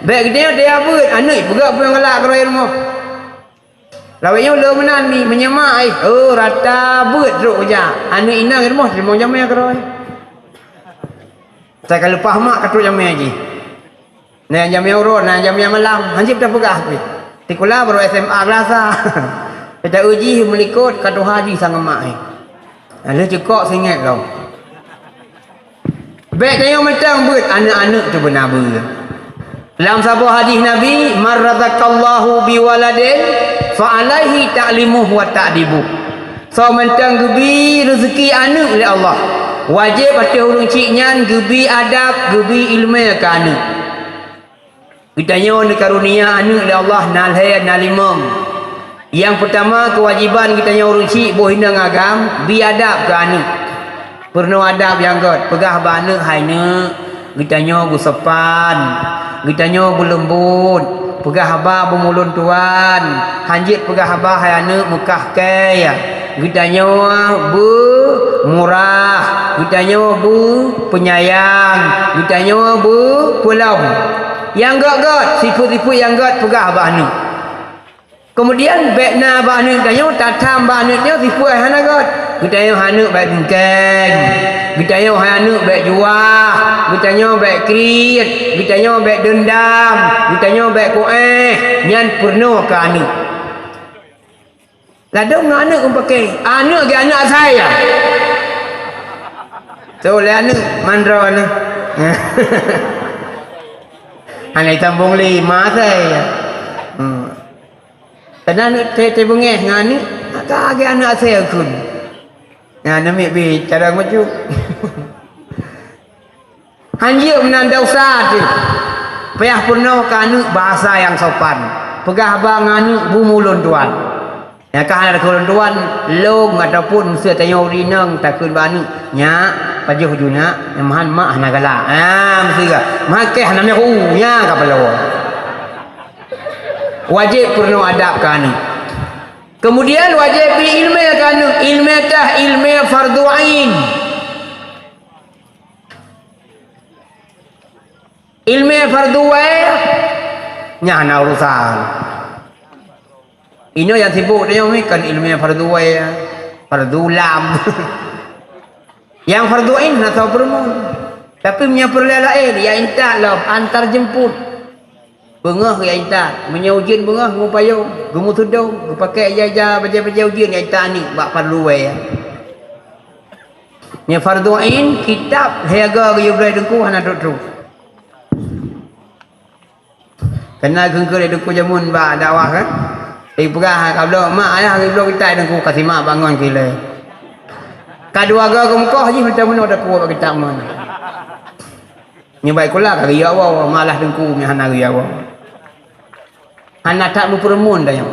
Baik kita yang dia apa? Anak juga apa yang galak keroy rumah. Lawaknya ulah menan ni menyemak oh rata beut teruk je. Anak inang rumah terima jamai keroy. Saya kalau lepas mak katuk jamai lagi. Nah jamai urut, nah jamai malam, hansip dah pegah ni. Tikulah baru SMA kelasa. Kita uji melikut katu haji sang emak ni. Ada cekok sengit kau. Baik tanya macam buat anak-anak tu benar ber. Dalam sebuah hadis Nabi, marradakallahu biwaladin fa alaihi ta'limuhu wa ta'dibu. So mentang gebi rezeki anak oleh Allah. Wajib atas urang ciknya gebi adab, gebi ilmu ke anak. Kita nyon karunia anak oleh Allah nalhay nalimam. Yang pertama kewajiban kita yang urang cik boh hina ngagam biadab ke anak. Perno adab yang god pegah ba anak haina kita nyo gusepan, kita nyo berlembut, pegah ba bermulun tuan, hanjit pegah ba hai anak Mekah kai. Kita nyo murah, kita nyo penyayang, kita nyo pulau. Yang god sifat-sifat yang god pegah ba anak. Kemudian bekna ba anak kita tatam ba anaknya sifat hana god. Kita yang anak baik bungkeng, kita yang anak baik juah, kita yang baik kriit, kita yang baik dendam, kita yang baik nyan purno ke anak. Ladong anak pun pakai anak ke anak saya. So le anak mandra ni. Anak tambung 5 saya. Karena anak tete bengeh dengan anak, agak anak saya kun. Nah, namik bi cara macam. Hanjir menanda usaha tu. Payah purno ke anak bahasa yang sopan. pegah bang anu bumulun tuan ya kan ada kulun tuan long ataupun sia tayo rinang takun banu nya pajuh juna mahan mak nagala mesti ga make namanya nya kapalo wajib perlu adab kan kemudian wajib bi ilmu kan ilmu tah ilmu fardu ain ilmu fardu ain nya na urusan ini yang sibuk dia ni kan ilmu fardu ain fardu lam yang fardu ain nak tahu permun tapi punya perlu lain ya intak lah antar jemput bengah ya intak punya ujian bengah ngupayo gumu tudung pakai jaja baca-baca ujian ya intak ni bak fardu ain nya fardu ain kitab haga ge boleh dengku hana duk kena gengker dengku jamun ba dakwah kan pegah kalau mak ayah hari belum kita dengku kasih mak bangun kila kadua ga gumkoh je macam mana dak kuat kita mana nyebai kula ka riya wa malah dengku nya hana riya wa anak tak mempermun dah yang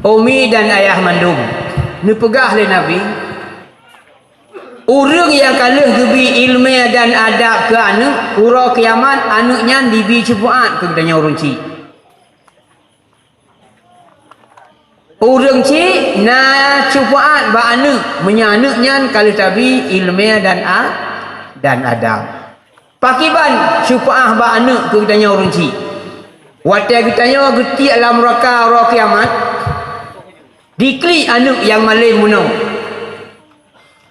umi dan ayah mandum ni pegah le nabi urang yang kalah gebi ilmu dan adab ke anak ura kiamat anaknya dibi cepuat ke danya urang ci urang ci na cepuat ba anak menyanaknya kalah tabi ilmu dan adab pakiban cepuat ba anak ke danya urang ci watai kitanya geti alam raka ura kiamat dikli anak yang malih munau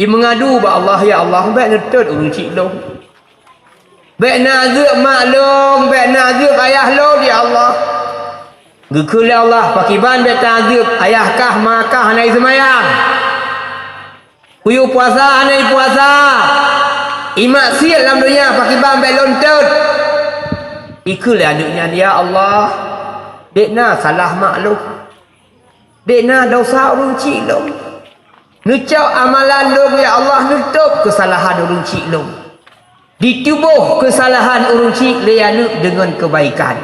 dia mengadu ba Allah ya Allah baik netut urang cik lo baik nazuk mak long baik nazuk ayah lo ya Allah gekul Allah pakiban baik nazuk ayah kah makah hanai semayang kuyu puasa hanai puasa imak sial dalam dunia pakiban baik lontut ikul aduknya ya Allah dekna salah mak lo dekna dosa urang cik lo nucap amalan lu ya Allah nutup kesalahan urang cik lu ditubuh kesalahan urang cik lianu dengan kebaikan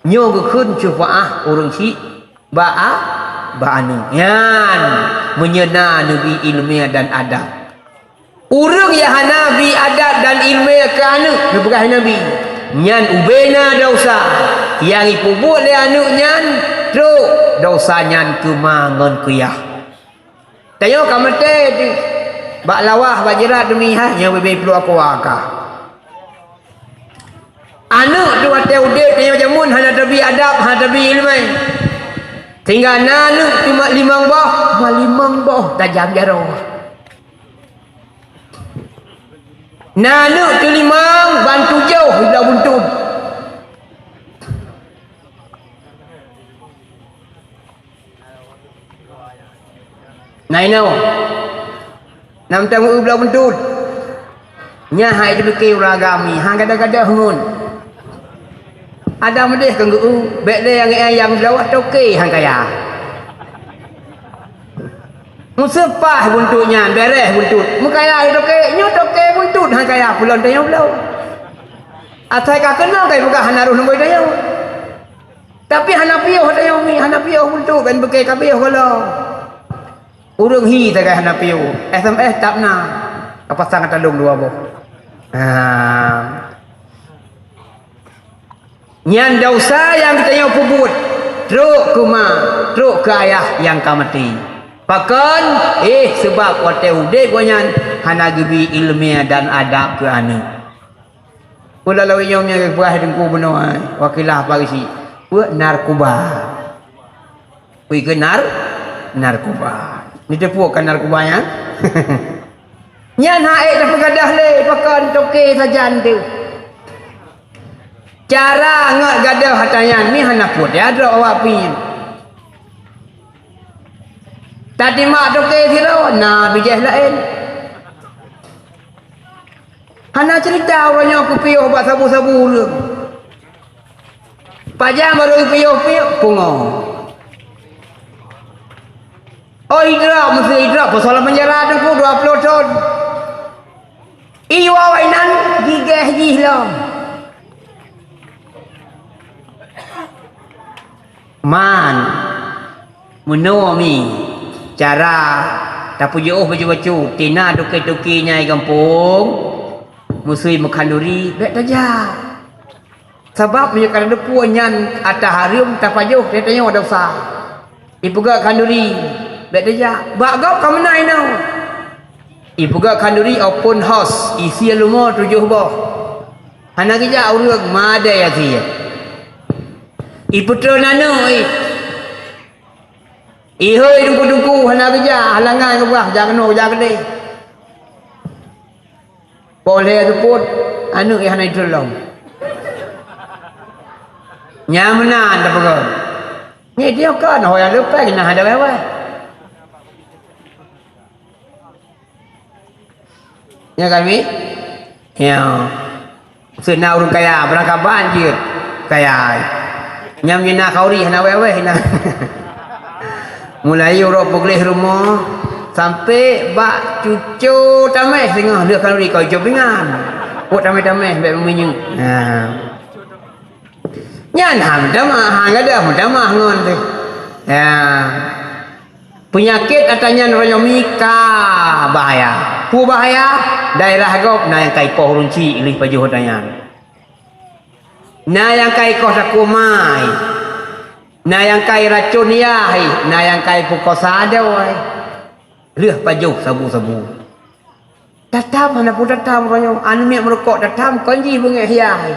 nyo gekun cufaah urang cik ba'a ba'anu yan menyena nabi ilmu dan adab urang ya nabi adab dan ilmu ke anu nebegah nabi nyan ubena dosa yang ipubuh lianu nyan truk dosa nyan kemangon kuyah tayo kamate di bak lawah bajirat demi ha yang bebe perlu aku akah anu dua teu de tayo jamun hana tabi adab hana tabi ilmu tinggal nanu cuma limang boh tajam jaro nanu tu limang bantu jauh hilang buntut nainau nam tamu ublah buntut nya hai dibeki uragami hang gada-gada hungun ada medeh kanggu bek le yang lawah toke hang kaya musepah buntutnya beres buntut mukaya toke nyo toke buntut hang kaya pulon tayau belau atai ka kenal kai buka hanaruh nomboi tayau tapi hanapiyo tayau mi hanapiyo buntut ben beke kabeh kalau urang hi tagai hana piu SMS tak na apa sangat talung dua boh nyan dosa yang kita yang pubut truk kuma truk ke ayah yang kamati pakan sebab wate ude goyan hana gibi ilmu dan adab ke anu pula lawi yang nya buah dengku benoi wakilah parisi buat narkoba wi ke narkoba ni tepuk kan narkobanya nyan haik dah pegadah le pakan toke sajan tu cara ngak gadah hatayan ni hana put ya ada awak pi tadi mak toke siro na bijah lain hana cerita orangnya aku piuh buat sabu-sabu lu pajang baru piuh pungo oh idrak mesti idrak pasal penjara tu 20 tahun iwa wainan gigeh jih lah man mi cara tapi jauh baju-baju tina tuki-tuki nyai kampung musui makanduri bek taja sebab menyekan depu nyan atas harum tapajuh dia tanya ada usah ipuga kanduri bek taja bagau kamana inau ipuga kanduri open house isi lumo 7 boh hana gija urang mada ya sia iputra nano ihoi duku-duku hana gija halangan ke jangan deh boleh sebut anu yang nak tolong nyamana tak apa ni dia kan orang lupa kena ada apa ya kami ya senau urang kaya berangkat banjir kaya nyamina kauri hana wewe hina mulai urang pulih rumah sampai bak cucu tamai tengah dia kalori kau jom pingan buat tamai-tamai baik meminyu nyan hang damah hang ada damah ngon tu penyakit atanya orang mika bahaya pu bahaya daerah gop na yang kai poh runci ilih paju hotanyan na yang kai kos sakumai na yang kai racun yai na yang kai pukosa ada wai leh pajuh sabu-sabu tatam mana pun tatam orang anu miak merokok tatam konji bengek hiai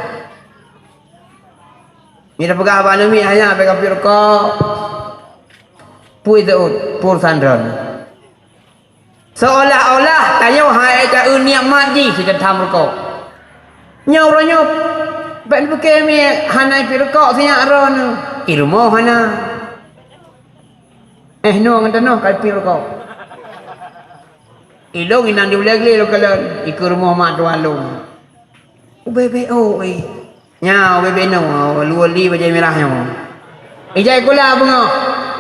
ni dah pegah anu miak hanya pegang pi rokok pui taut pur sandron seolah-olah tanya hai ta nikmat ji si tatam rokok nyau ronyo ben pakai miak hanai pi rokok siak ron ilmu hana no ngantano kai pi rokok ilong inang diuleg-leg lo kalan ikut rumah mak tualung bebe nya bebe no luoli bajai merahnya ijai kula bungo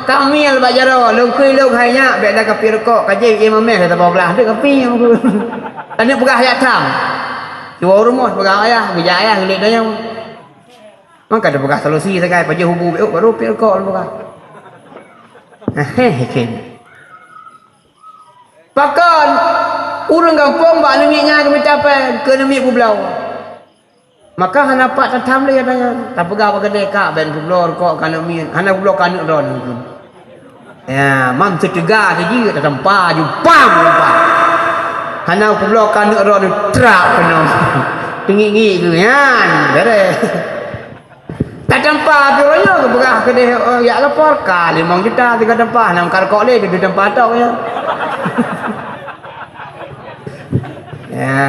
kamil bajaro long kui long hanya bek dah kapi rokok kaje imam meh kata belah dak kapi tadi pegah ayat tam dua rumah pegah ayah bija ayah gelik daya maka ada pegah solusi sekai paje hubu baru pi rokok pegah Pakan urang kampung bak nemiknya ke mencapai ke nemik pulau. Maka hana pak tatam dia tanya. Tak pegah apa kedai kak ben pulau kok kan nemik. Hana pulau kan ron. Ya, mam setega saja tatampa jumpam lupa. Hana pulau kan ron trak kena. Tinggi tu kan. Beres. Tatampa pulau ke pegah kedai ya lapor ka 5 juta 3 tempat nam karkok le di tempat tau ya. Ya,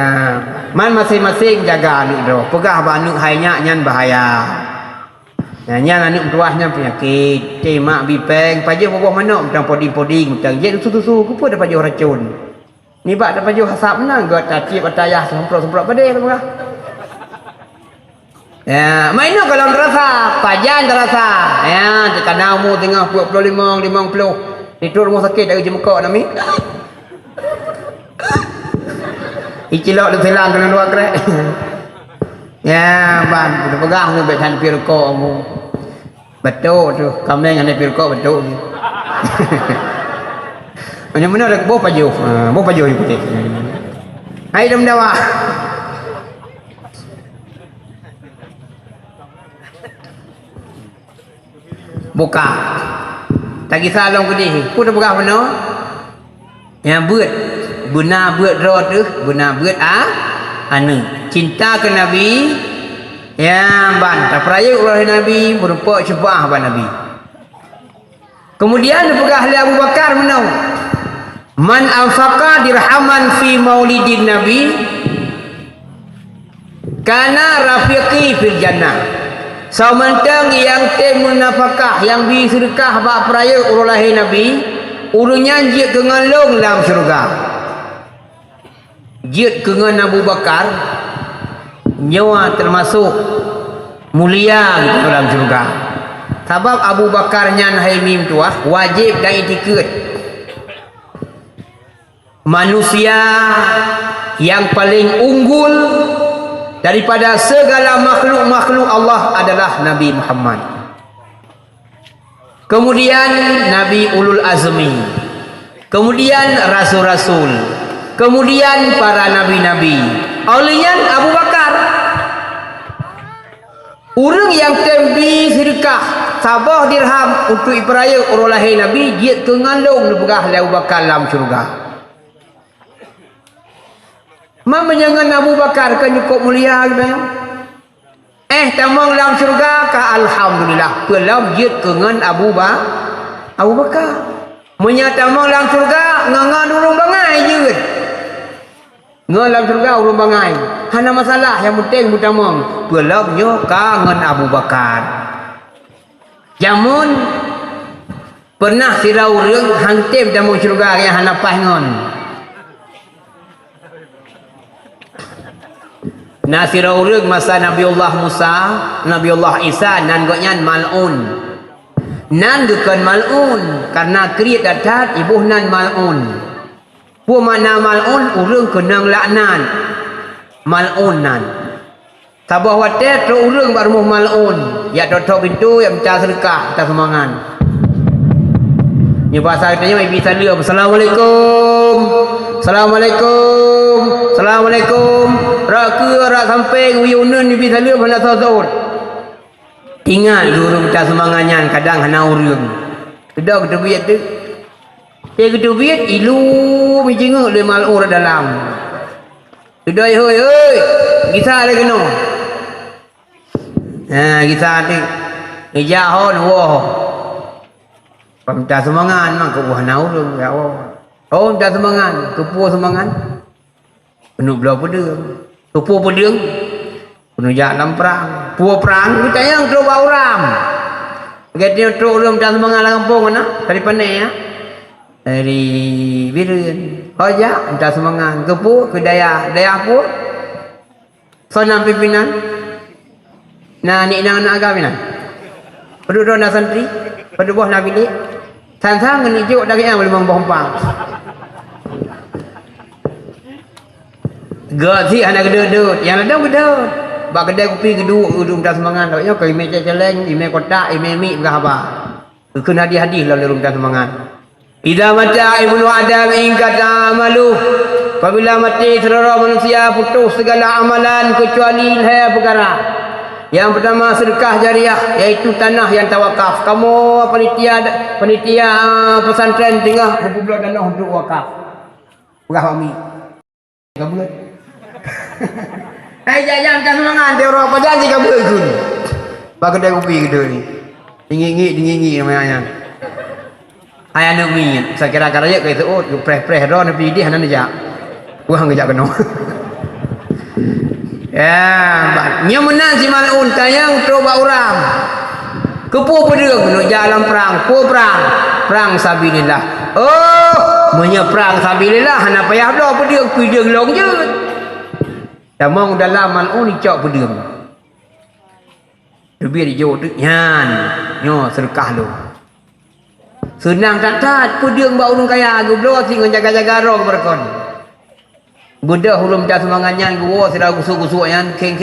man masing-masing jaga anak tu. Pegah anak hainya nyan bahaya. Nyan anak tuahnya penyakit. Mak bipeng paju bawah mana tentang poding-poding tentang je susu-susu ku pun ada paju racun. Ni bak ada paju hasap menang got tacip atayah semprot-semprot pada pegah. Ya, mainnya kalau terasa, pajan terasa. Ya, kadang mu tengah 25 50. Itu rumah sakit dari Jemekok nami. Icilok tu selang kena luar kerek. Ya, ban kita pegang tu betan pirkok mu. Betul tu, kami yang ada pirkok betul ni. Mana-mana ada boh pajuh. Boh pajuh ni putih. Hai dam dawa. Buka. Tak kisah long kedih. Ku dah pegang mana? Yang buat benar buat roh tu benar buat anu cinta ke Nabi yang ban tak peraya oleh Nabi berupa syafa'ah ban Nabi. Kemudian dipegah oleh Abu Bakar menau man anfaqa dirhaman fi maulidin Nabi kana rafiqi fil jannah. Sementang yang temun nafkah yang bisedekah bak peraya oleh Nabi urunya jik kengalung dalam syurga. Jid kengan Abu Bakar nyawa termasuk mulia gitu dalam syurga. Sebab Abu Bakar nyan haimim tuah wajib dan itikad. Manusia yang paling unggul daripada segala makhluk-makhluk Allah adalah Nabi Muhammad. kemudian Nabi Ulul Azmi, kemudian Rasul-Rasul, kemudian para Nabi-Nabi. Aulian Abu Bakar. Orang yang tembi sedekah sabah dirham untuk iperaya orang lahir Nabi, dia kengalung dipegah oleh Abu Bakar dalam syurga. Mama jangan Abu Bakar kan cukup mulia gitu. Tamang dalam syurga ka alhamdulillah. Pelam dia kengan Abu Bakar. Menyatamang dalam syurga ngangan urung bangai je. Ngan dalam syurga urung bangai. Hana masalah yang penting mutamang. Pelamnya kangen Abu Bakar. Jamun pernah sirau reung hangtim dalam syurga yang hana pahngon. Nasirau reung masa Nabiullah Musa, Nabiullah Isa nan goknyan mal'un. Nan gekan mal'un karena kriat datat ibuh nan mal'un. Pu makna mal'un urang kenang laknan. Mal'un nan. Sabah watet tro urang barumuh mal'un. Ya totok pintu ya minta sedekah, minta sumbangan. Ni bahasa katanya mai bisa lihat. Assalamualaikum. Assalamualaikum. Assalamualaikum. Rak samping uyunan ni bisa lihat pada saut. Tinggal dulu minta sumbangannya kadang hana urang. Kedak kita biat tu. Kita biat ilu mijenguk le mal'ur dalam. Sudah hoi. Kita lagi no. Kita ni ijahon wah. Minta sumbangan mak ke hana urang ya Allah. Oh minta sumbangan, kepuas sumbangan. Penuh belah pedang. Tupu pedang. Penuh jalan perang. Puah perang kita yang terus bauram. Begitu terus belum minta sumbangan lampung mana? Dari pandai ya. Dari Biren. Hoja minta sumbangan. Kepu ke daya apa? Sonam pimpinan. Nah ni nak agama nak. Penduduk nak santri, penduduk nak bilik. Sang-sang ni juk dah yang boleh membompang. Gati anak gedut, yang ada gedut. Bak kedai kopi gedut, udum dah semangat. Taknya ke email celeng, email kotak, email mi berapa. Kena hadi-hadi lalu rumah semangat. Idza mata ibnu Adam ingkata amalu. Apabila mati seluruh manusia putus segala amalan kecuali dua perkara. Yang pertama sedekah jariah, iaitu tanah yang tawakaf. Kamu panitia pesantren tengah berbulan tanah untuk wakaf. Berapa mi? 3 bulan. Jangan semangat dia orang pada si kabel kun. Bak kedai kopi kita ni. Dingi namanya. Ayah nak mi. Saya kira karaya ke itu preh ron pi di hanan aja. Buang kerja kena. Ya, nya menang si mal'un tayang coba orang. Kepu pedang nak jalan perang, perang sabilillah. Oh, punya perang sabilillah hana payah dah pedang long je. Tamang dalam mal'un dicok pedang. Lebih dijauh tu nyan, nyo sedekah lu. Senang tak pedang bau orang kaya gublo sing jaga-jaga roh berkon. Budak hulum minta sumbangannya gua sudah gusuk-gusuk yang keng.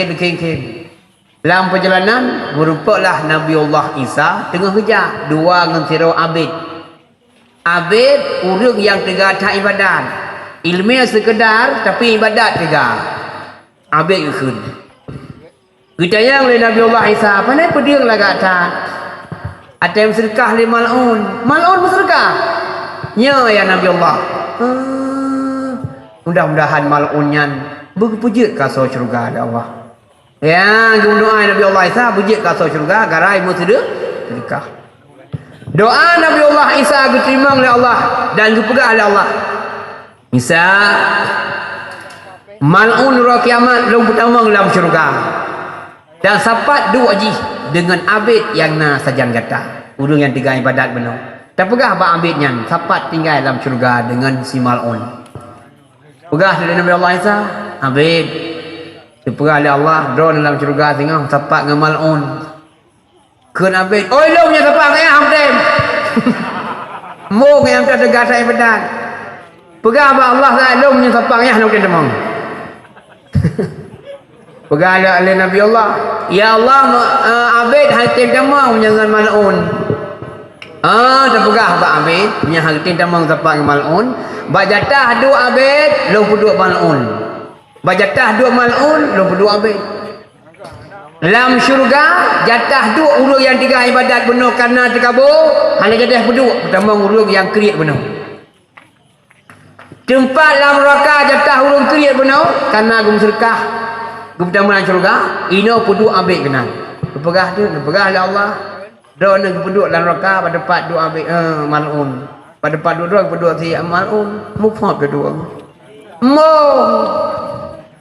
Dalam perjalanan berupalah Nabiullah Isa tengah kerja dua dengan siro abid. Abid urang yang tegak tak ibadat. Ilmu sekedar tapi ibadat tegak. Abid ikut. Kita yang oleh Nabiullah Isa pandai pedang lagak tak. Ada yang sedekah li mal'un. Mal'un bersedekah. Ya Nabiullah. Mudah-mudahan mal'unyan berpujud kasau syurga ada Allah. Ya, doa Nabi Allah Isa pujud kasau syurga garai mu sedekah. Doa Nabi Allah Isa diterima oleh Allah dan dipegah oleh Allah. Isa mal'un ro kiamat long pertama dalam syurga. Dan sapat dua ji dengan abid yang na sajan kata. Urang yang tiga ibadat benar. Terpegah ba abidnya sapat tinggal dalam syurga dengan si mal'un. Pegah dari Nabi Allah Isa Habib dipegah oleh Allah drone dalam syurga tengah sapat dengan mal'un kun Habib oi lu punya sapat kaya hamdem mu yang tak tegak saya bedan pegah ba Allah kan lu punya sapat kaya nak demang pegah oleh Nabi Allah ya Allah Habib hatim demang jangan mal'un Terpegah bak abid nya hartin tamang tapak malun bak jatah dua abid lu puduk malun bak jatah dua malun lu puduk abid dalam syurga jatah dua urung yang tiga ibadat benar karena terkabur hanya jatah puduk pertama urung yang kriat benar tempat dalam neraka jatah urung kriat benar karena gum sedekah gum pertama dalam syurga ino puduk abid kena terpegah tu terpegah oleh Allah dah nak penduk dalam neraka pada part dua ambil malun. Pada part dua penduk si malun. Mufham kedua. Mo.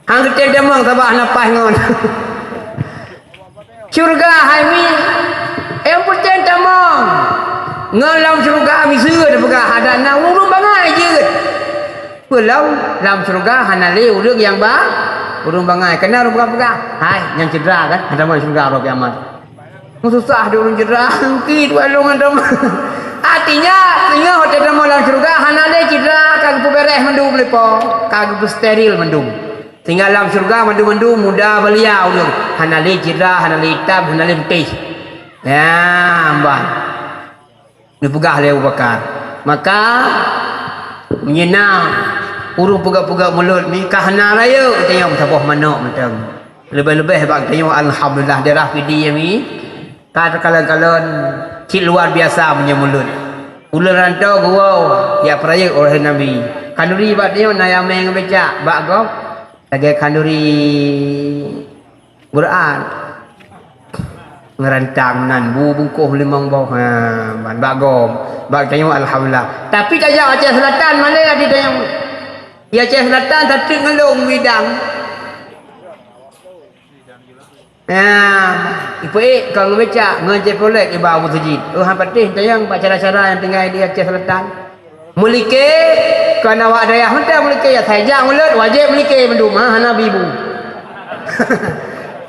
Hang kita demang tabah napas ngon. Syurga hai mi. Yang penting tamang. Ngelam syurga mi seur dah pegah ada nak urung bangai je. Pulau dalam syurga hanale urang yang ba urung bangai. Kena urung pegah. Hai yang cedera kan ada mana syurga roh kiamat. Susah dia orang cerah angkit walungan dama. Artinya tengah hotel dama dalam syurga hanale cedera kagak beres mendung lepo kagak steril mendung tinggal dalam syurga mendung muda belia ulun hanale cedera hanale hitam hanale putih ya ambang dipegah oleh Abu Bakar maka menyenang urung pegak-pegak mulut ni kahana raya tengok sabah mana macam lebih-lebih bak tengok alhamdulillah darah pidi ni kala-kala cik luar biasa punya mulut. Ular rantau gua ya peraya oleh Nabi. Kanduri bak dia na yang meng becak bak gop. Lagi kanduri Quran. Ngerantang nan bu bungkuh limang bau ban bak gop. Bak tanya alhamdulillah. Tapi tajak Aceh Selatan mana ada tanya. Ya Aceh Selatan satu ngelung bidang. Ibu kalau baca ngajak polek iba Abu Sajid. Han patih tayang pak cara-cara yang tinggal di Aceh Selatan. Mulike kana awak daya hendak mulike ya saja mulut wajib mulike mendum hana bibu.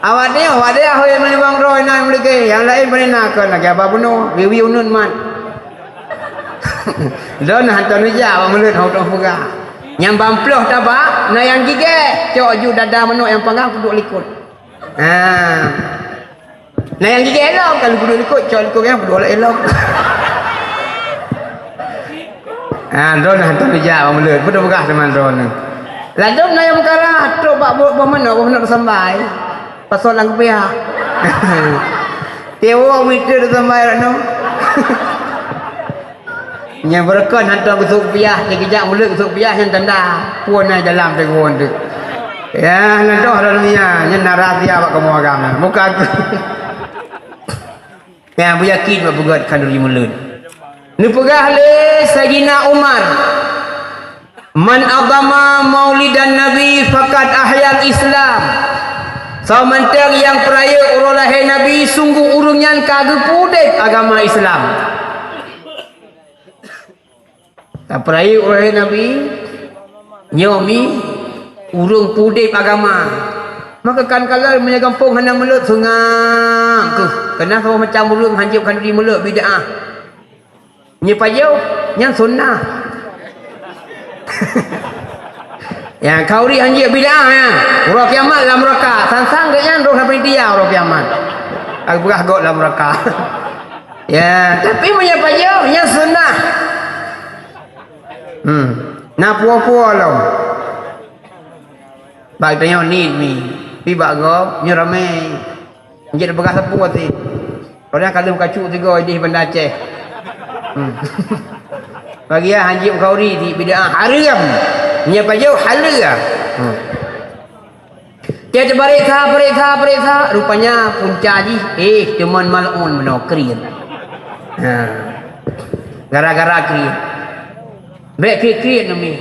Awak ni awak dia hoy menibang roh nak mulike yang lain berenakan lagi apa bunuh wiwi unun man. Don hantar meja awak mulut hau dah pegah. Yang bamploh tabak na yang gigeh cok ju dada menuk yang panggang duduk likut. Nah yang gigi elok kalau duduk ikut cok ikut yang berdua elok. Drone hantar meja orang mulut betul begah teman drone. Lalu nak yang perkara truk bak mana sampai pasal lang pihak. Tewa meter sampai rano. Yang berkon hantar besuk pihak ni kejap mulut besuk pihak yang tanda puan ai dalam teguan tu. Ya, nanti orang ni nya narasi awak kamu agama. Muka aku. Ya, bu yakin buat pegat kanduri mulut. Ni pegah le Sayyidina Umar. Man agama maulidan Nabi faqad ahyal Islam. Samantang yang peraya urang lahir Nabi sungguh urungnya kagak pudek agama Islam. Tak peraya urang lahir Nabi nyomi urung pudip agama maka kan kalau menyagampung hendak mulut sungang ke kena sama macam urung hanjipkan diri mulut bid'ah nya payau yang sunnah yang kau ri hanjip bid'ah ya roh kiamat dalam neraka sansang ke yang roh sampai dia roh kiamat aku berah gok dalam neraka ya tapi punya payau yang sunnah nak puas-puas lah bak tanya ni pi bak gop nyo ramai jadi bekas sapu ti orang kalau kacuk tiga di Bandar Aceh bagi haji kauri di bid'ah haram nya pajau halal dia periksa rupanya punca ji teman malun menokrin gara-gara krian baik krian ni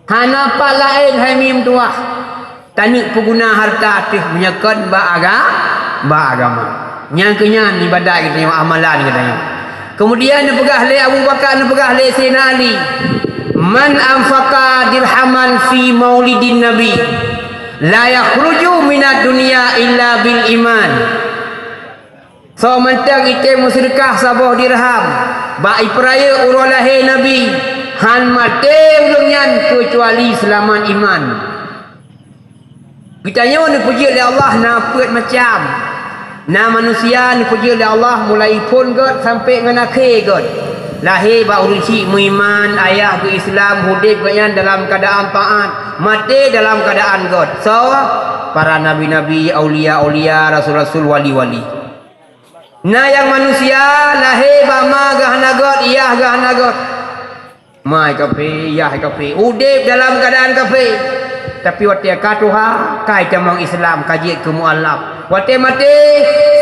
hana pa lain hai mim tuah tanik pengguna harta tih menyekat ba agama yang kenyan ibadat kita amalan katanya kemudian dia pegah le Abu Bakar dia pegah le Sayyidina Ali man anfaqa dirhaman fi maulidin nabi la yakhruju minad dunya illa bil iman so mentang ite musyrikah sabah dirham ba ipraya urang lahir nabi han mate ulungan kecuali selamat iman. Kita nyo ni puji oleh Allah na puat macam Nah manusia ni puji oleh Allah mulai pun god sampai dengan akhir god. Lahir bauruci muiman, ayah ke Islam, hidup bayan dalam keadaan taat, mati dalam keadaan god. So para nabi-nabi, aulia-aulia, rasul-rasul, wali-wali. Nah yang manusia lahir bama gahana god, iyah gahana god. Mai kafe, iyah kafe. Hidup dalam keadaan kafe. Tapi waktu katuha kai tamang Islam kaji ke mualaf. Waktu mati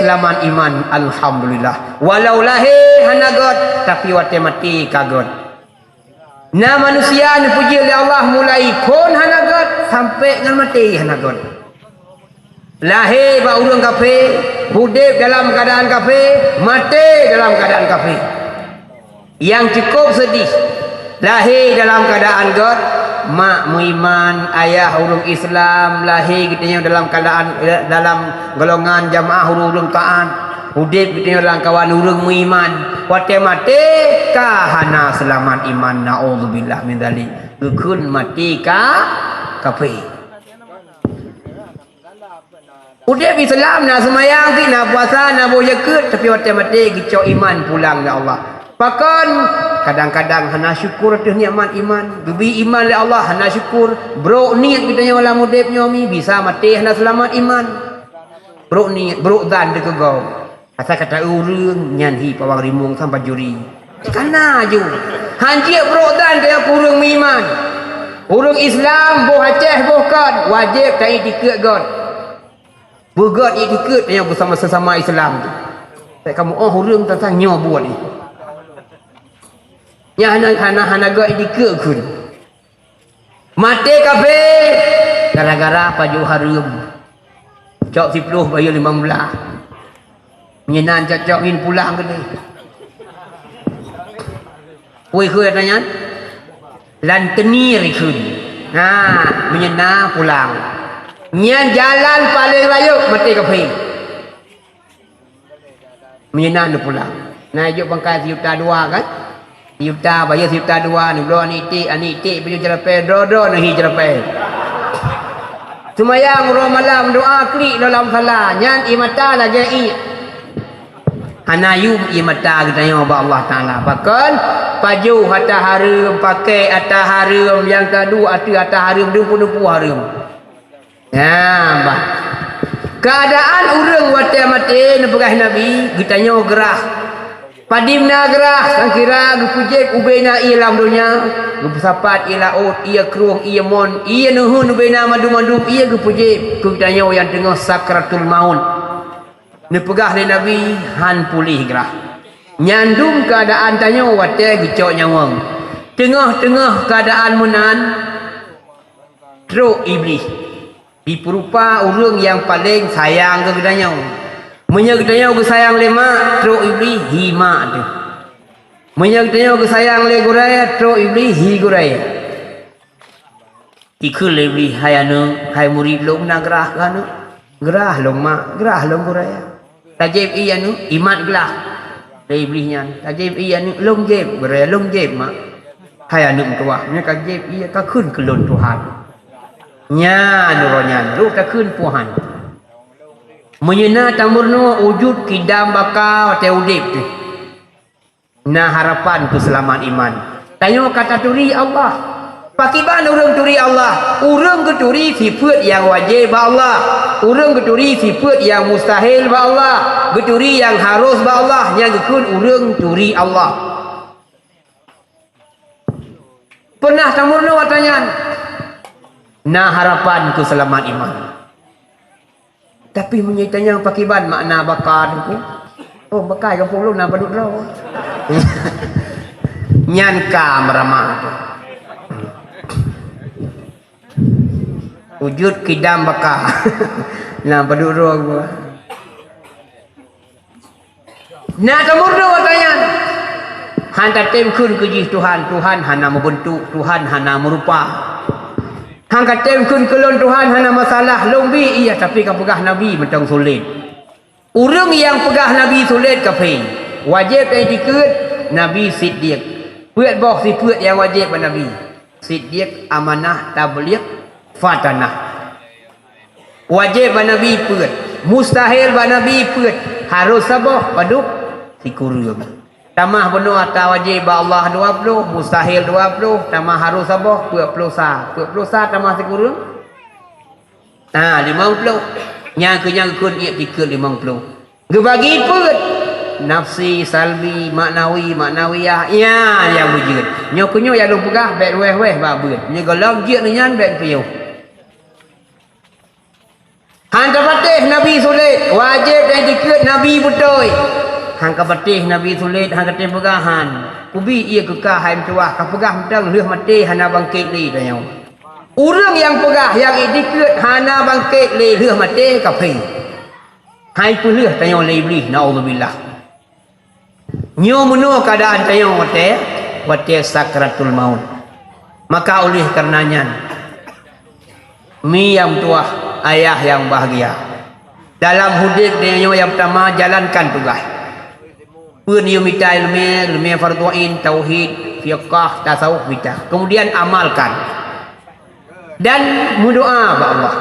selamat iman alhamdulillah. Walau lahir hana god tapi waktu mati kagot. Nah manusia ni puji oleh Allah mulai pun hana god sampai dengan mati hana god. Lahir ba urang kafir, hidup dalam keadaan kafir, mati dalam keadaan kafir. Yang cukup sedih lahir dalam keadaan god, mak muiman, ayah urung Islam, lahir kita dalam keadaan dalam golongan jamaah urung taat, hidup kita dalam kawan urung muiman, waktu mati kahana selamat iman, naudzubillah min dzalik, gekun mati ka kafir. Hidup Islam nak semayang ki nak puasa nak berzakat tapi waktu mati gicau iman pulang ke Allah. Bahkan kadang-kadang hana syukur atas nikmat iman. Gebi iman le Allah hana syukur. Bro niat kita nya wala mudip nyomi bisa mati hana selamat iman. Bro niat bro dan de kegau. Asal kata urang nyanhi pawang rimung sampai juri. Kana ju. Hanji bro dan dia kurang iman. Urang Islam boh Aceh boh kan wajib tai dikek god. Bergod dikek yang bersama sesama Islam tu. Tak kamu urang tentang nyo buat ni. Yang hana gak dikek kun. Mati kafir gara-gara paju harum. Cok 10 bayar 15. Menyenan cocok ingin pulang ke ni. Woi ke tanya. Lantenir kun. Nah, menyenan pulang. Nyan jalan paling rayuk mati kafir. Menyenan pulang. Nah, juk bangkai juta 2 kan? Yuta bayar yuta 2 ni belum ani ti baju jerape dodo nahi jerape. Semayang roh malam doa klik dalam salah nyan imata lagi i. Hanayu imata kita yang Allah Taala. Bahkan baju hatta harum pakai atas harum yang kedua atas harum dumpu harum. Ya, bah. Keadaan urang waktu mati nepegah Nabi kita nyo gerah. Padimna gerah sangkira gupujek ubena ilam dunia gupasapat ila ut ia kruang ia mon ia nuhun ubena madu-madu ia gupujek kutanya yang tengah sakratul maut nepegah le Nabi han pulih gerah nyandum keadaan tanya wate gicok nyawang tengah-tengah keadaan menan truk iblis diperupa urang yang paling sayang ke gedanya menyagdanya ke sayang lema truk iblis hima tu. Menyagdanya ke sayang le guraya truk iblis hi guraya. Ikul iblis hayanu hay murid lom na gerah kanu. Gerah lom mak, gerah lom guraya. Tajib iyanu imat gelah. Le iblisnya. Tajib iyanu lom jeb guraya lom jeb mak. Hayanu tua nya kajib iya ka kun kelon Tuhan. Nya nuronya lu ka kun Tuhan. Menyena tamurno wujud kidam bakal teudip tu. Nah harapan ku selamat iman. Tanya kata turi Allah. Pakiban urang turi Allah. Urang keturi sifat yang wajib ba Allah. Urang keturi sifat yang mustahil ba Allah. Keturi yang harus ba Allah. Yang gekun urang turi Allah. Pernah tamurno watanya. Nah harapan ku selamat iman. Tapi menyitanya pakiban makna bakar tu. Oh bakar kampung lu nak badut raw. Nyan ka meramah tu. Wujud kidam bakar. Nah badut raw gua. Nah kamurdo tanya. Hantar tem kun ke Tuhan, Tuhan hana membentuk, Tuhan hana merupa. Hang katem kun kelon Tuhan hana masalah lombi iya tapi kan pegah Nabi mentang sulit. Urang yang pegah Nabi sulit kafir. Wajib etikut Nabi Siddiq. Puat boh sifat yang wajib pada Nabi. Siddiq, amanah, tabligh, fatanah. Wajib ba Nabi peut. Mustahil ba Nabi peut. Harus sabah paduk sikurung. Tamah benar atau wajib ba Allah 20, mustahil 20, tamah harus sabah 20 sah. 20 sah tamah sikurung. 50. Nya kun ia tikul 50. Gebagi peut. Nafsi, salbi, maknawiyah. Ya yang bujud. Nyo kunyo yang lu pegah baik weh ba beut. Nya golong jik ni nyan baik piu. Hang kapatih Nabi sulit, wajib dan dikut Nabi betul. Hang kapatih Nabi sulit, hang katih pegahan. Kubi ia kekah hai tuah, ka pegah mentang leuh mati hana bangkit li tanya. Urang yang pegah yang dikut hana bangkit li leuh mati ka pi. Hai pu leuh tanya li iblis, naudzubillah. Nyo menua keadaan tanya wate sakratul maut. Maka oleh karenanya mi yang tuah ayah yang bahagia dalam hidup dia yang pertama jalankan tugas pun dia minta ilmu fardu ain tauhid fiqh tasawuf kita kemudian amalkan dan berdoa ba Allah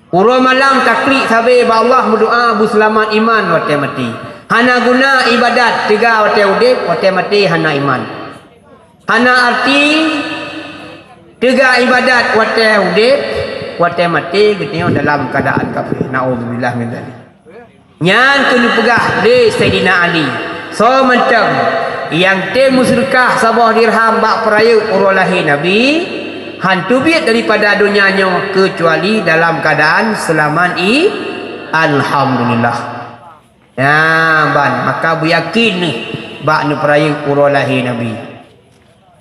urang malam taklid sabe ba Allah berdoa bu selamat iman wate mati hana guna ibadat tiga wate udip wate mati hana iman hana arti tiga ibadat wate udip wate mati gitu dalam keadaan kafir. Naudzubillah min dzalik. Nyan kena pegah di Sayyidina Ali. So mentang yang te musyrikah sabah dirham bak peraya urulahi Nabi hantu biat daripada dunianya kecuali dalam keadaan selamat alhamdulillah. Ya ban maka beryakin ni bak ni peraya urulahi Nabi.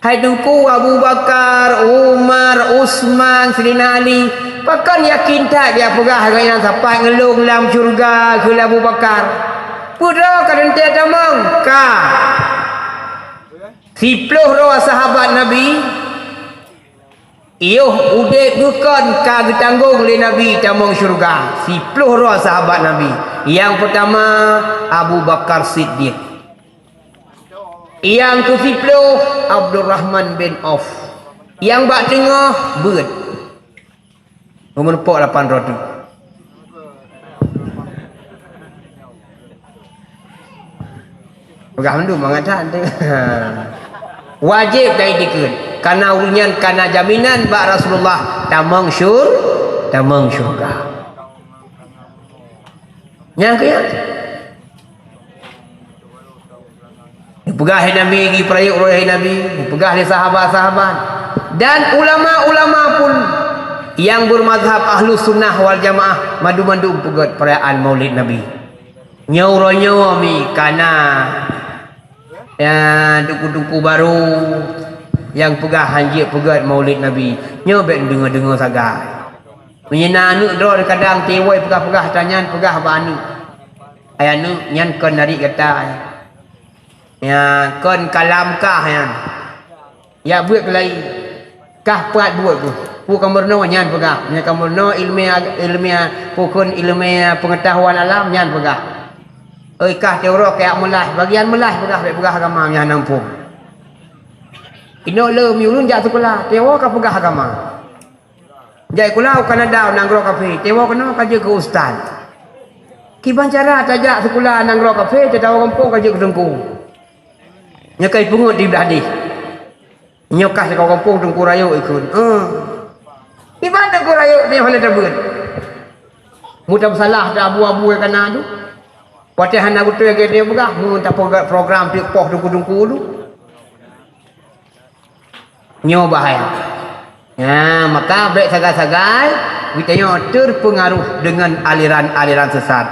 Hai tungku Abu Bakar, Umar, Usman, Sayyidina Ali. Pakan yakin tak dia pegah dengan sampai ngelung dalam syurga ke Abu Bakar. Putra kadang dia tamang ka. 10 roh sahabat Nabi. Iuh udek bukan ka ditanggung oleh Nabi tamang syurga. 10 roh sahabat Nabi. Yang pertama Abu Bakar Siddiq. Yang ke-10 Abdul Rahman bin Auf. Yang bak tengah beut. Umur 8 rodu. Pegah mendu mengatakan wajib dari dikut karena urusan karena jaminan bak Rasulullah tamang syurga. Yang ke pegah Nabi gi peraya oleh Nabi, pegah di sahabat-sahabat dan ulama-ulama pun yang bermazhab ahlu sunnah wal jamaah madu-madu pegat perayaan maulid Nabi. Nyauro-nyauro mi kana ya duku-duku baru yang pegah hanjik pegat maulid Nabi. Nyo bet dengar-dengar sagai. Menyena anu dro kadang tewai pegah-pegah tanyan pegah ba anu. Ai anu nyan kon dari kata. Ya kon kalam kah yan. Ya buat kelai. Kah puat buat tu. Bukan berno nyan pegah. Nya kamu no ilmiah pukun ilmiah pengetahuan alam nyan pegah. Oi kah teori kayak mulai bagian mulai pegah agama yang nampung. Ino le miulun jak sekolah teori ka pegah agama. Jai kulau Kanada nanggro kafe teori kena kerja ke ustaz. Kiban cara tajak sekolah nanggro kafe tetawa kampung kerja ke dengku. Nya kai pungut di beladi. Nyokah sekau kampung dengku rayu ikut. Di mana kau rayuk dia boleh terbun? Mudah salah dah abu-abu yang kena tu. Patihan aku tu yang dia pegah. Mudah program tu poh dungku-dungku tu. Nyo bahaya. Ya, maka baik sagai-sagai kita terpengaruh dengan aliran-aliran sesat.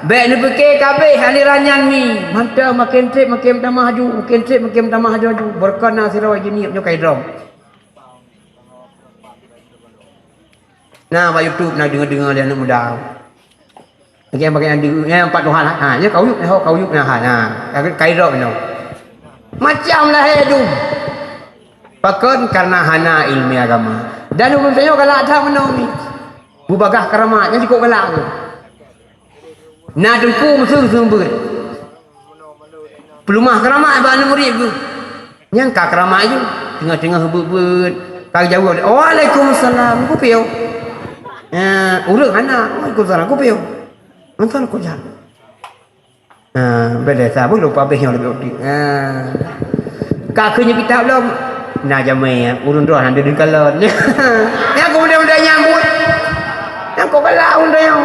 Baik ni fikir kabeh aliran yang ni. Mantap makin trip makin tambah maju, makin trip makin tambah maju. Berkana sirah jenis nyo kai drom. Nah, ba YouTube nak dengar-dengar dia anak muda. Bagian-bagian yang empat Tuhan. Ha, dia kau yuk nah. Ha, kai drop no. Macam lah hidup. Pakon karena hana ilmu agama. Dan umum saya galak dah menawi. Bubagah keramat yang cukup galak tu. Nah dengku mesum-mesum ber. Pelumah keramat ba anu murid tu. Yang ka keramat tu tengah-tengah ber. Kau jawab, "Waalaikumsalam." Ku piau. urang anak ko sana ko peo nonton ko jan beda sabung lupa behnya lebih kakunya kita belum nah jamai urun doa ada di kalon yang kemudian nyambut yang kau kalah undang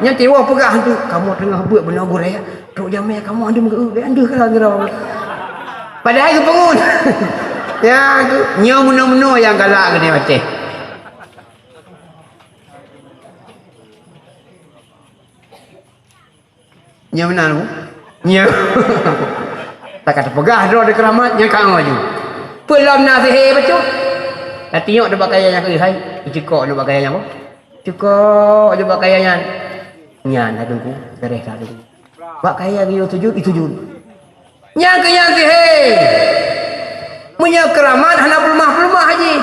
yang tiwa pegah tu kamu tengah buat benar goreng tok jamai kamu ada anda kalau gerau padahal ke pengun ya tu nyo meno-meno yang galak gini macam nyo mana lu nyo tak kata pegah dah ada keramat yang kau maju pelam nasihat betul dah tengok dia pakaiannya ke hai cekok dia pakaiannya apa cekok dia pakaiannya nyan ada ku beres dah tu pakaian dia sujud itu sujud nyang ke yang sihir punya keramat hana pelumah-pelumah haji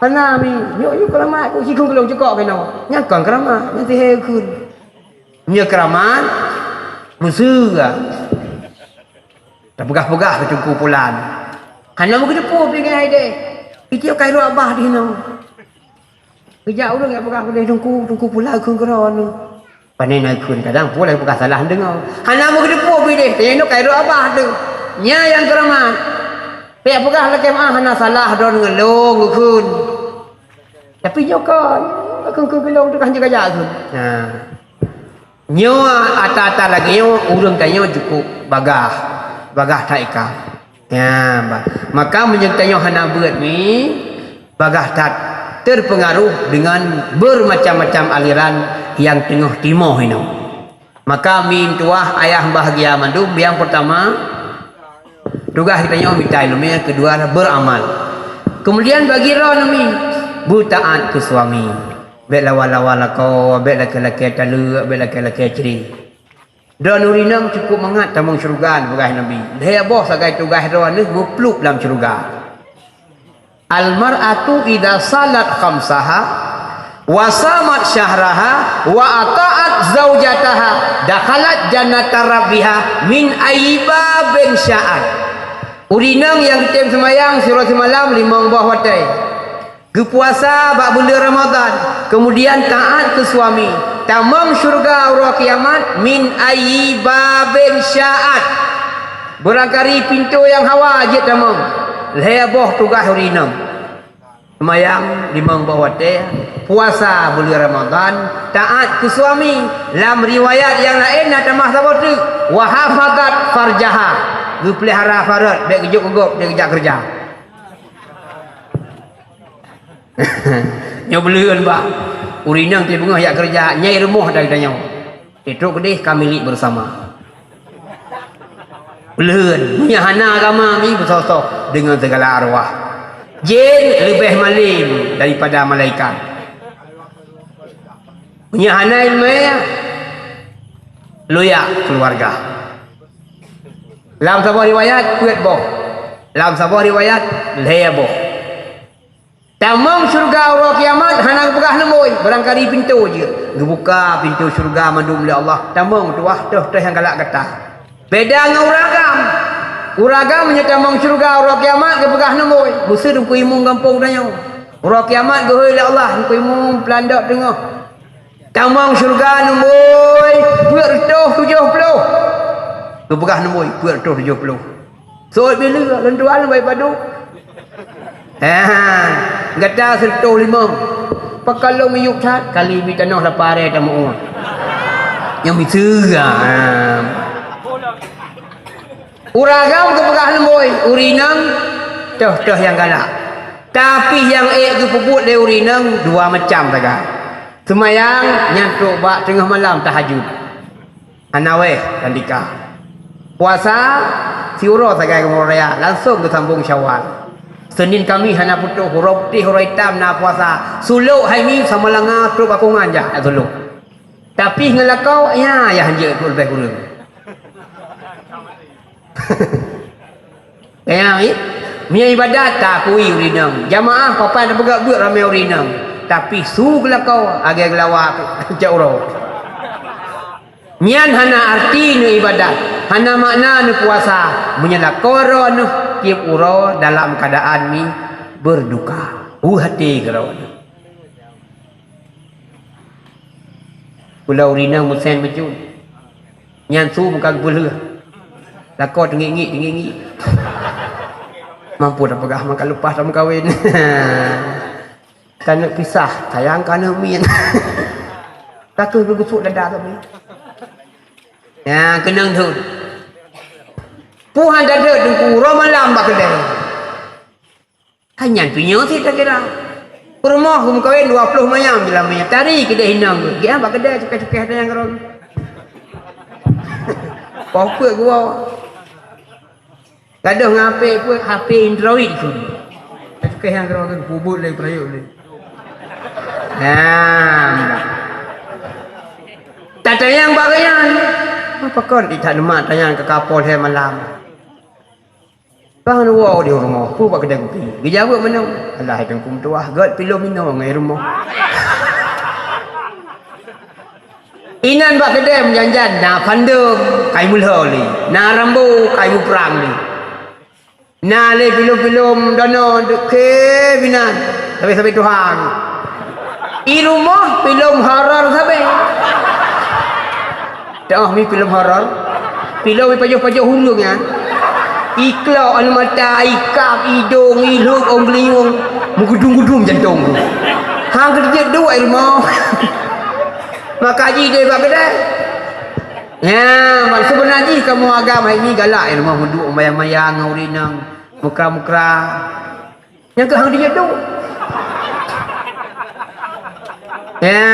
hana mi yo keramat ku sikung kelong cekok kena nyang kan keramat yang sihir kun punya keramat musuh tak pegah-pegah ke tungku pulan hana mu kedepu dengan ide itu kairu abah di hina kejak urang yang pegah ke tungku pulan kun keron panen kun kadang pula pegah salah dengar hana mu kedepu bide tanya kairu abah tu nya yang keramat pek pegah lekem hana salah don ngelong kun tapi joko kun gelong tu kan jaga kun nah nyo ata-ata lagi nyo urang tanya cukup bagah taika ya maka menyertai hana berat ni bagah tak terpengaruh dengan bermacam-macam aliran yang tengah timur ini maka min tuah ayah bahagia mandu yang pertama tugas kita nyo minta ilmu yang kedua beramal kemudian bagi roh mi butaat ke suami baik lawa-lawa kau baik laki-laki talu baik laki-laki ceri dan urinam cukup mengat tamang syurga bagi Nabi. Dia boh sagai tugas doa ni ngupluk dalam syurga. Al mar'atu idza salat khamsaha wa samat syahraha wa ata'at zaujataha dakhalat jannata rabbiha min aiba bin sya'at. Urinam yang kita semayang surah semalam 5 buah watai. Kepuasa bak bulan Ramadan, kemudian taat ke suami. Tamam syurga Allah kiamat min ayyi babin sya'at berangkari pintu yang hawa je tamam lehaboh tugas urinam semayang 5 bawah teh puasa bulan Ramadan taat ke suami dalam riwayat yang lain nak tambah sama tu wa hafazat farjaha pelihara farad baik kejuk-kegup dia kejak kerja nyobeleun ba urinang ti bengah yak kerja nyai remuh dah kita nyaw itu kedih kami milik bersama beleun punya hana agama ni bersosok dengan segala arwah jin lebih malim daripada malaikat punya hana ilmu loyak keluarga dalam sebuah riwayat kuat boh dalam sebuah riwayat laya boh tamam syurga Allah kiamat hana pegah nemoi barangkali pintu je buka pintu syurga mandum oleh Allah tamam tuah teh yang galak kata beda dengan uragam menyetamang syurga Allah kiamat ke pegah nemoi musuh duk imung kampung danyo Allah kiamat ke oleh Allah duk imung pelandak tengah tamam syurga nemoi buat toh 70 ke pegah nemoi buat toh 70 so bila lenduan baik padu gata serto 5 pakalong miyuk chat kali mi tanah la pare tamu yang misera uragam ke pegah lemboi urinang toh yang galak tapi yang ek ke puput le urinang dua macam saja semayang nyantuk bak tengah malam tahajud anaweh tandika puasa siuro saja ke raya langsung ke sambung Syawal Senin kami hanya putus huruf ti huruf hitam na puasa. Suluk hai ni sama langa truk aku nganja suluk. Tapi ngelakau ya hanje tu lebih kurang. Ya ni punya ibadat tak kui urinam. Jamaah papan ada begak buat ramai urinam. Tapi su gelakau agak gelawak jauh. Nian hana arti nu ibadat. Hana makna nu puasa. Menyelakoro nu tiap uro dalam keadaan ni berduka. Hati kalau Pulau Rina Musen Bejun. Nyan su bukan pula. Lakor tinggi-tinggi. Mampu dah pegah makan lepas dah kahwin. Kena pisah, sayang kena min. Takut bergusuk dada tapi. Ya, kena tu. Puhan dada tengku, malam bak kedai. Hanya punya sih tak kira. Rumah aku kahwin 20 mayam bila mayam. Tari kedai hinang tu. Dia bak kedai cukai-cukai ada yang kerong. Apa gua? Gaduh ngape pun HP Android tu. Cukai yang kerong tu bubut lagi perayuk ni. Nah. Tak tayang bagayan. Apa kau tak demat tayang ke kapal saya malam. Bang wow di rumah. Pu bak kedai kopi. Dia jawab mana? Alah itu kum tuah. God pilu minum ngai rumah. Inan bak kedai menjanjan na pandum kai mulha li. Na rambu kai perang ni. Na le pilu-pilu dono ke binan. Sampai Tuhan. I rumah film horor sampai. Dah mi film horor. Film pajak-pajak hulungnya. Iklau almata, ikap, hidung, iluk, ongliung, mengudung-gudung jantung tu. Hang kerja dua ilmu. Maka haji dia buat kedai. Ya, sebenarnya kamu agama ini galak ilmu duduk mayang-mayang ngaurinang, muka-muka. Yang ke hang dia dua. Ya,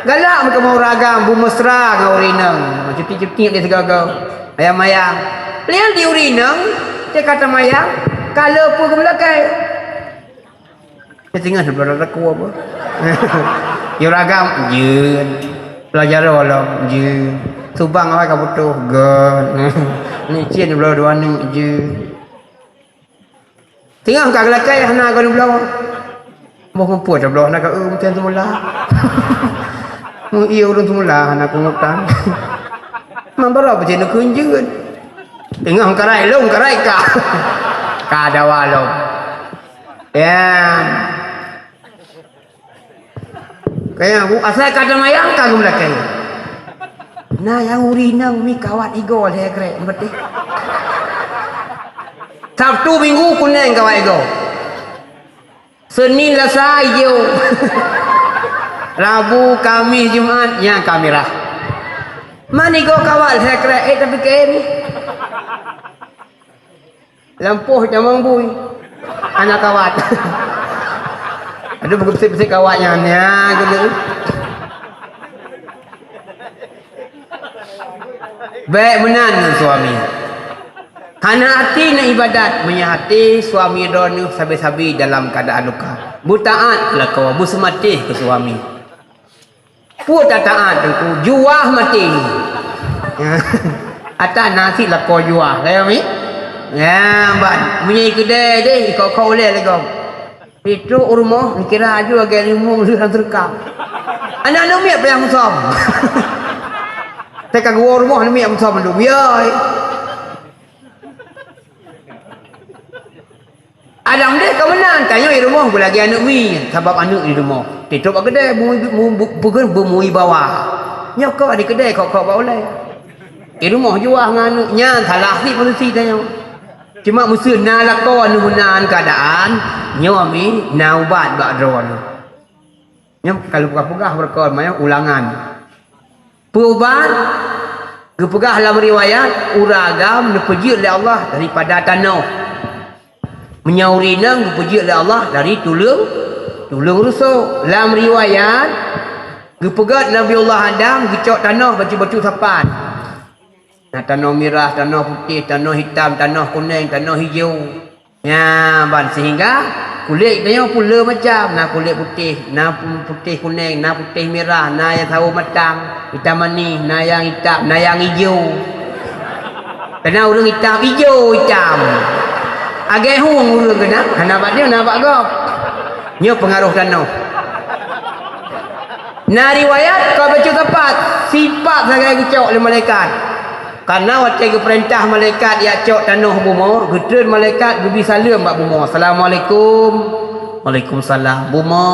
galak mereka mau ragam, bu mesra ngaurinang, cuti-cuti dia segala. Mayang-mayang. Lihat di urinang, dia kata mayang, kalau pun ke belakang. Dia tengah sebelah raku apa. Dia ragam, je. Belajar Allah, je. Subang apa kau butuh, gan. Ni cien belah dua ni, je. Tengah ke belakang, nak kau belah. Mau kumpul dah belah, nak kau macam semula. Mau ia urun semula, nak kau ngutang. Mampu apa je nak kunjung. Tengah karai long karai ka. Ka dawalo. Ya. Kaya aku asal kata mayang ka gum lakai. Nah yang urinang mi kawat igol he kre betul. Sabtu Minggu kuning kawat igol. Senin Selasa hijau. Rabu Kamis Jumaat yang kamera. Mani go kawal he kre tapi ke ni. Lampuh jamang bui anak kawat. Ada bersih-bersih kawatnya gitu. Baik benar dengan suami. Karena hati nak ibadat, punya hati suami donu sabi-sabi dalam keadaan luka. Butaat lah kau, busematih ke suami. Pu tak taat tu, juah mati. Atas nasi lah kau juah, kaya mi? Ya, mbak, punya kedai deh, kau boleh lagi kau. Itu rumah, kira aja agak limung sudah terkam. Anak-anak miak yang musam. Saya kagak rumah ni miak musam dulu, biar. Adam deh kau menang, tanya di rumah, aku lagi anak mi, sebab anak di rumah. Tutup kedai, bukan bermui bawah. Nyok kau di kedai, kau boleh. Di rumah jual dengan anaknya, salah si polisi tanya. Cuma musuh nak lakon nuhunan keadaan nyami nak ubat bak drone. Nyam kalau pegah-pegah berkon maya ulangan. Perubat kepegah dalam riwayat uragam dipuji oleh Allah daripada tanah. Menyaurinang dipuji oleh Allah dari tulung rusuk. Dalam riwayat kepegat Nabi Allah Adam gecok tanah baju-baju sapan. Nah, tanah merah, tanah putih, tanah hitam, tanah kuning, tanah hijau. Ya, ban sehingga kulit dia pula macam nah kulit putih, nah putih kuning, nah putih merah, nah yang sawo matang, hitam manis, nah yang hitam, nah yang hijau. Kena urang hitam, hijau hitam. Agak hung urang kena, nampak dia nampak gop. Nya pengaruh tanah. Nah riwayat kau baca tepat, sifat sangat gecok oleh malaikat. Karena waktu ke perintah malaikat dia cok tanah buma, gedun malaikat gebi salam bak buma. Assalamualaikum. Waalaikumsalam. Buma.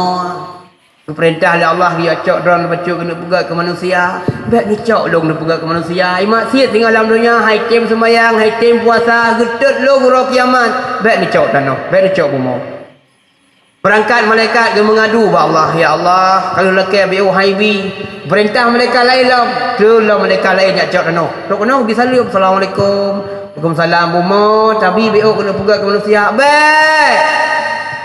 Perintah oleh Allah dia cok drone bacuk kena pegat ke manusia. Baik ni cok long kena pegat ke manusia. Maksiat tinggal dalam dunia, hai tim sembahyang, hai tim puasa, getut lo guru kiamat. Baik ni cok tanah, baik ni cok bumau. Berangkat malaikat dia mengadu ba Allah, ya Allah, kalau lekai biu haibi, perintah malaikat lain lah. Tolong malaikat lain nak cok tanah. Tok kena pergi salam, Assalamualaikum. Waalaikumsalam bumau, tapi biu kena pegat ke manusia. Baik.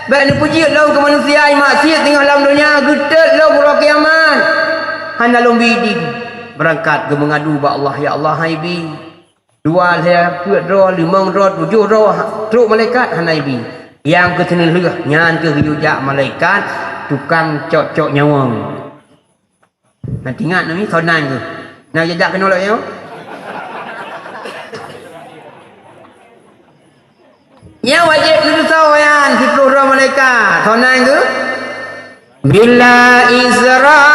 Baik ni puji Allah ke manusia yang maksiat tinggal dalam dunia, getut Allah pura kiamat. Hana lombi di berangkat ke mengadu ba Allah, ya Allah haibi. Dua saya puat roh, limang roh, 7 roh, truk malaikat hana haibi. Yang ke sini leh nyan ke hujak malaikat tukang cok-cok nyawang. Nanti ingat ni sonan ke. Nak jajak kena lak yo. Ya wajib itu sawayan 10 roh malaikat. Sonan ke? Bila Israel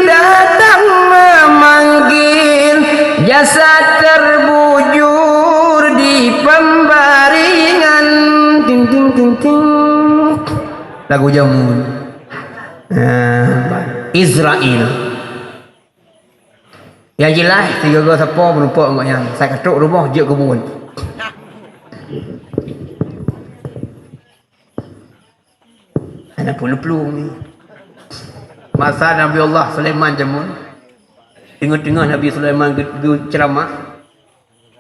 datang memanggil, jasad terbujur di pembaringan. Ting ting ting ting. Lagu jamun. Israel. Yang jelas 3 orang siapa menumpuk engkau yang saya katuk rumah je kebun. Ada puluh-puluh ni. Masa Nabi Allah Sulaiman jamun. Tengah-tengah Nabi Sulaiman ceramah.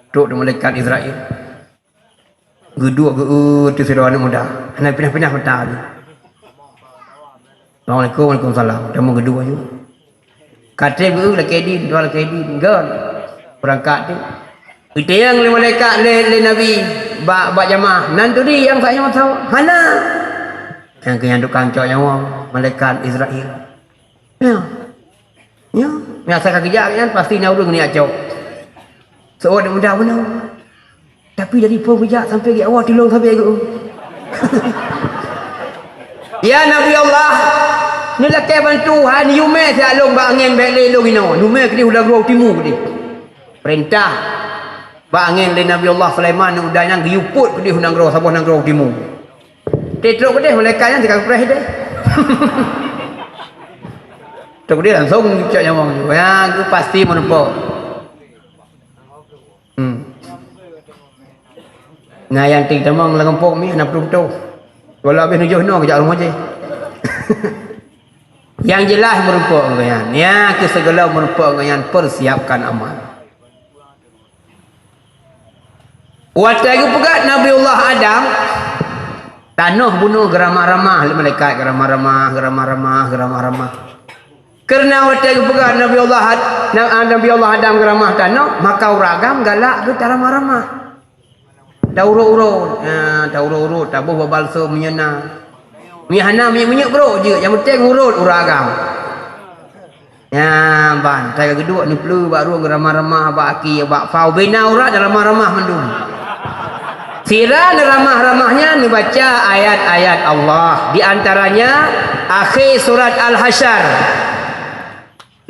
Duduk dengan malaikat Israel. Geduk ke tu sirawan muda. Nak pindah-pindah mata ni. Assalamualaikum, waalaikumsalam. Dah mau geduk aja. Kata ke laki di, dua laki di tinggal. Berangkat tu. Itu yang malaikat le Nabi bak jamaah. Nanti di yang saya tahu. Hana. Yang kenyang tukang cok nyawa malaikat Israel. Ya. Saya kerja kan pasti nak urung ni acok. Seorang mudah benar. Tapi dari pun kerja sampai ke awal tolong sampai ke. Ya Nabi Allah. Ni lakai bantu han yume saya long ba angin baik le long ino. Yume ke udah gua timu ke. Perintah ba angin le Nabi Allah Sulaiman udah yang giuput ke hundang gro sabah nang gro timu. Tetruk ke dia malaikat yang dekat perah dia. Tok dia langsung cak nyawang tu. Ya, tu pasti menumpuk. Ngayang ting temang lengempuk mi nak betul. Kalau habis nujuh no kejak rumah je. Yang jelas menumpuk ngayan. Ya, ke segala menumpuk ngayan persiapkan amal. Waktu pegat Nabi Allah Adam tanah bunuh geramah-ramah malaikat geramah-ramah. Kerana waktu pegat Nabi Allah Adam geramah tanah, maka uragam galak ke ramah-ramah. Dauro-uro, tabuh babalso menyena. Mihana menyek bro je, yang penting urut uragam. Ya, ban, saya kedua ni perlu baru geramah-ramah bak aki bak fau bina urat dalam ramah mendum. Sirah ramah-ramahnya dibaca ayat-ayat Allah. Di antaranya akhir surat Al-Hasyr.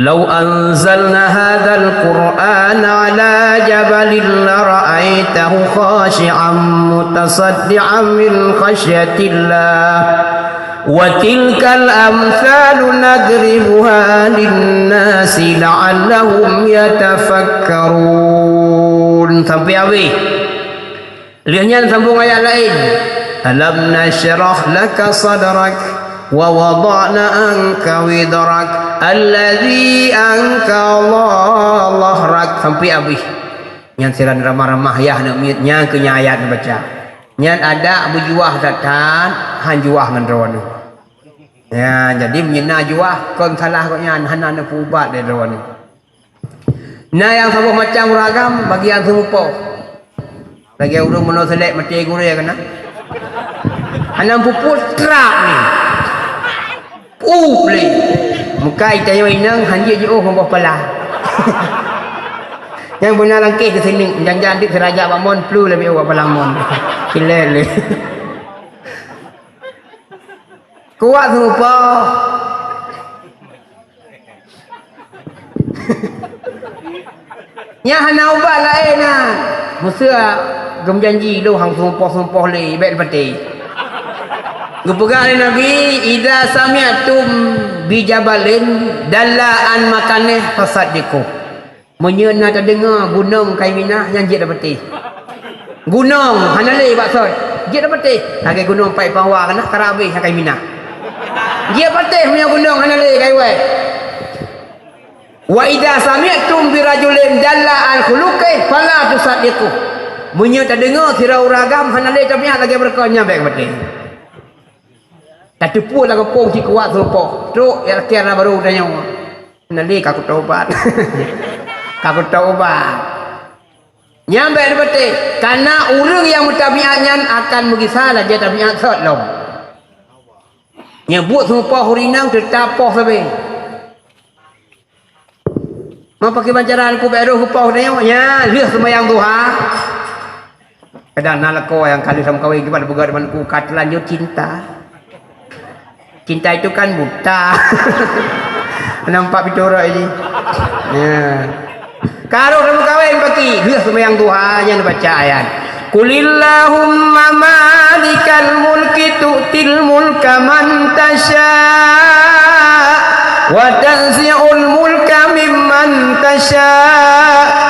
Lau anzalna hadzal Qur'ana 'ala jabalin la ra'aitahu khashi'an mutasaddian min khasyatillah. Wa tilkal amsalu nadribuha lin-nasi la'allahum yatafakkarun. Sampai habis. Lihatnya sambung ayat lain. Alam nashrah laka sadrak wa wada'na anka widrak alladhi anka dhahrak. Sampai habis. Yang siran ramah-ramah ya nak miutnya kenya ayat baca. Yang ada berjuah datan han juah ngan ron. Ya, jadi menyena juah kon salah kok nyan hana nak pubat dia ron. Nah yang sambung macam ragam bagian serupa. Lagi urung meno selek mati gure kena. Anam puput terak ni. Uli. Mukai tayo inang hanji je oh ngobah pala. Yang benar langkih ke sini, jangan dik seraja bamon flu lebih awak palamon. Kilele. Kuat serupa. Nya hana ubat lain nah. Musa gem janji lu hang sumpah-sumpah le baik pati. Gupegah oleh Nabi, idza sami'tum bi jabalin dalla an makaneh fasaddiqu. Menyena terdengar gunung Kaiminah yang jid dapati. Gunung hanale maksud. Jid dapati. Lagi gunung Pai Pangwa kana Karabi Kaiminah. Dia patih punya gunung hanale kaiwai. Wa idza sami'tum bi rajulin dalla an khuluqi fala tusaddiqu. Menyena terdengar sirau ragam hanale tabiat lagi berkanya baik pati. Tak tipu lah kepung si kuat serupa. Truk ya kira baru tanya. Nanti kaku taubat. Kaku taubat. Nyampe dapati. Karena orang yang mutabiatnya akan bergisah dia tabiat sodlom. Nyebut serupa hurinang tetap poh sampai. Mau pakai bancaran ku beruh poh tanya. Ya, lihat semayang duha. Kadang nalako yang kali sama kawin kepada pegawe depan ku katelanjut cinta. Cinta itu kan buta. Nampak bicara ini. Ya. Karo kamu kawin pagi. Dia sembahyang duha yang dibaca ayat. Qulillahumma malikal mulki tu'til mulka man tasha wa tanzi'ul mulka mimman tasha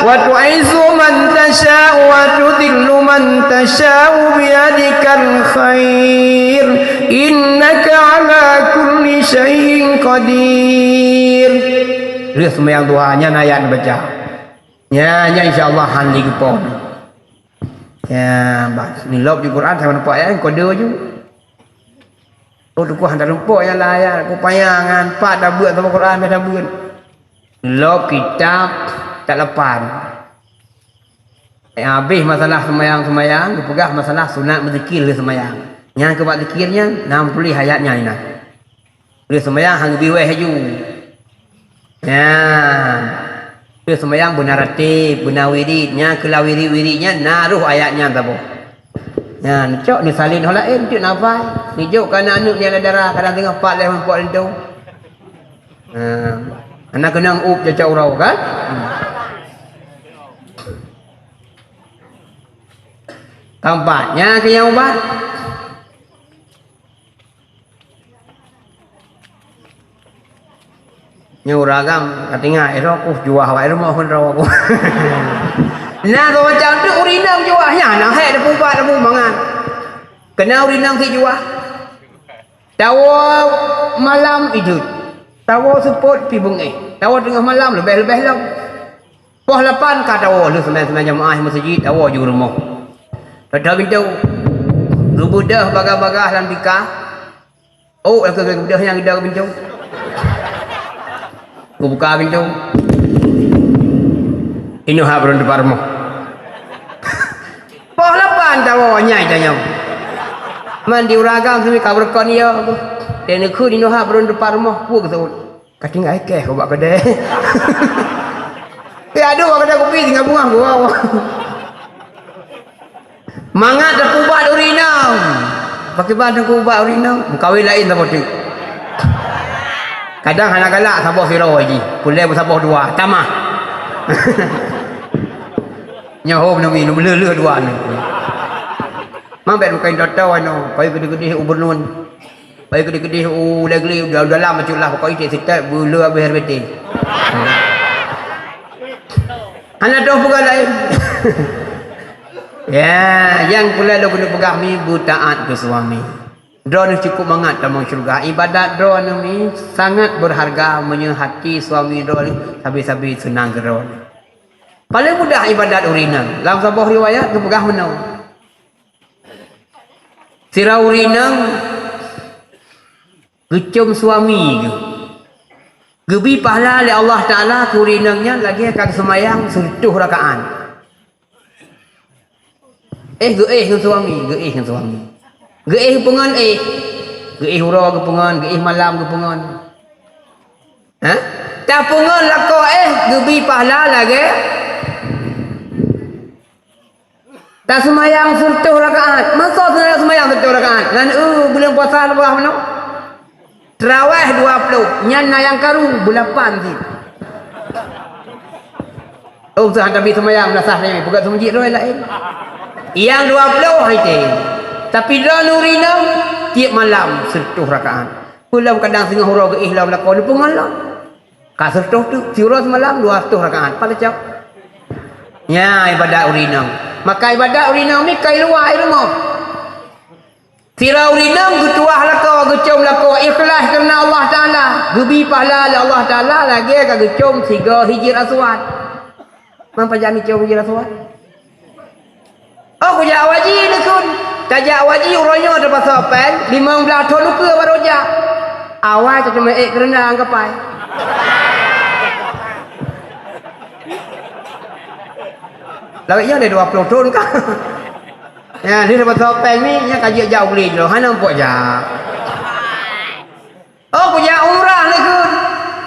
wa tu'izzu man tasha wa tudhillu man tasha biyadikal khair innaka ala kulli syai'in qadir. Dia sembahyang duanya ayat baca. Ya insyaallah han lagi pon. Ya, bas ni lob di Quran saya nampak ayat kode je. Oh tu ku hantar nampak yang lah ayat ku payangan pak dah buat sama Quran dah buat. Lob kitab tak lepas. Habis masalah sembahyang ku pegah masalah sunat berzikir ke sembahyang. Yang kebat zikirnya 60 ayatnya ni nak. Dia sembahyang hang biweh haju. Ya. Dia sembahyang benar ratib, benar wiridnya, kela wirid-wiridnya naruh ayatnya tapo. Ya, cok ni salin holain tu nafai. Ni jok kana anak ni ada darah kadang tengah pak leh empok itu. Anak kena up cacau urau kan? Tampaknya ke yang ubat. Nyuragam katanya aku jual awak rumah pun rawa aku. Nah kalau macam tu urinam jualnya nah hai ada pumpa ada mangan. Kena urinam si jual. Tawa malam itu. Tawa support pi bungai. Tawa tengah malam lebih-lebih lah. Poh 8 ka tawa lu semai-semai jemaah masjid tawa ju rumah. Pada pintu. Rubudah bagah-bagah dalam bikah. Oh aku budah yang ada pintu. Aku buka pintu. Ini hak berun depan rumah. Poh 8 tahu nyai tanya. Mandi uragam sini kau berkon dia. Dan aku ini hak berun depan rumah. Aku kata, kata ngai keh kau buat kedai. Aduh kedai kopi tinggal bunga gua. Mangat dah kubat urinam. Pakai badan kubat urinam. Kawin lain tak boleh. Kadang anak galak sabah sirau lagi. Pulai bersabah dua. Tamah. Nyahob nak minum lele dua ni. Mampet bukan tahu ano. Pai gede-gede ubernun. Pai gede-gede ulegli dalam macam lah pokok itu sitat bulu habis herbeti. Anak dah pegang lain. Ya, yang pula lo kena pegang mi taat ke suami. Doa ni cukup mangat dalam syurga. Ibadat doa ni sangat berharga menyehati suami doa ni. Habis-habis senang geron. Paling mudah ibadat urinang. Dalam sebuah riwayat tu pegah menau. Sirah urinang gecum suami ke. Gebi pahala oleh Allah Ta'ala ke urinangnya lagi akan semayang 100 rakaat. Geih dengan suami. Geih pengan geih hura ke pengan, geih malam ke pengan. Ha? Tak pengan lako gebi pahala lagi. Tak semayang 100 rakaat. Masa semayang 100 rakaat? Ngan bulan puasa lepas mana? Terawih 20. Nyan yang karu bulan 8 sih. Oh, sehantar bi semayang dah sah ni. Bukan semujit roh lain. Yang 20 hari. Tapi dah nurinam tiap malam 100 rakaat. Pulau kadang tengah hurau ke ihlam lakon pun malam. Ka 100 tu surah semalam 200 rakaat. Pada cak. Ya ibadat urinam. Maka ibadat urinam ni kai luar rumah. Tirau urinam getuah lakau gecom lakau ikhlas kerana Allah Taala. Gebi pahala Allah Taala lagi ka gecom 3 hijir aswad. Mampa jami com hijir aswad. Oh kujak waji ni kun. Tajak waji uronyo ada pasal pen 15 tahun luka baroja. Awal tu cuma kerana anggapai. Lagi yang ada 20 tahun kah? Ya, dia dapat topeng ni, nya kaji jauh beli dulu. Hana nampak je. Oh, kujak umrah ni kun.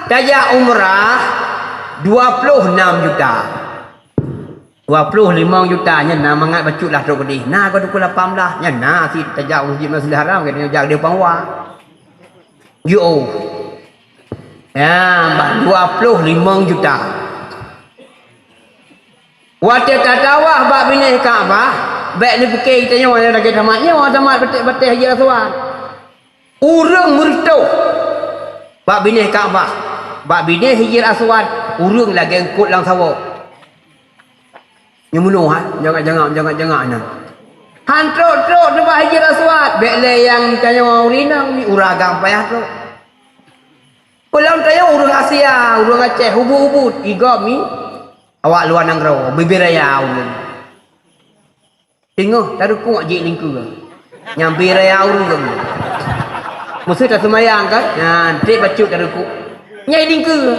Tajak umrah 26 juta. 25 juta nya nak mangat bacut lah tu kedih. Nah kau 28 nya nah si tajak masjid Masjidil Haram kena jag dia pangwa. Yo. Ya, 25 juta. Waktu tatawah bab bini Kaabah, baik ni fikir kita nyawa yang lagi tamatnya, tamat betul-betul haji Rasulullah. Urang murtau. Bab bini Kaabah, bab bini Hijir Aswad, urang lagi ngkut lang sawak. Yang munuh jangan nah. Hantrok-trok depan Hijir Aswad, baik le yang tanya urinang ni uragam payah tu. Pulang tanya urang Asia, urang Aceh, hubut-hubut, igam ni. Awak luar nang raw, bibir raya ulun. Tengok, tak ada kuat je lingku ke. Nyampi raya ulun ke. Musuh tak semayang kan? Nanti bacut tak ada kuat. Nyai lingku ke.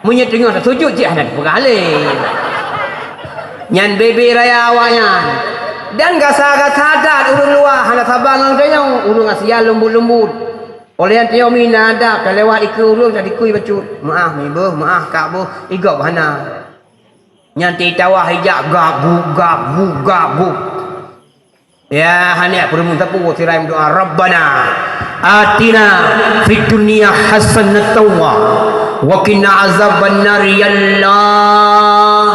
Munya tengok tak sujud je, ada bergalih. Nyan bibir raya awaknya. Dan gasa-gasa dat urun luar, hana sabang ang tanya, urun asia lembut-lembut. Oleh yang tiap mina ada, kalau lewat ikut urung tak dikui bacut. Maaf ni boh, maaf kak boh, igap hana. Nyanti tawah hijab gabu. Ya hanya perlu tapu tirai doa Rabbana atina fid dunya hasanatan wa qina azaban nar ya Allah.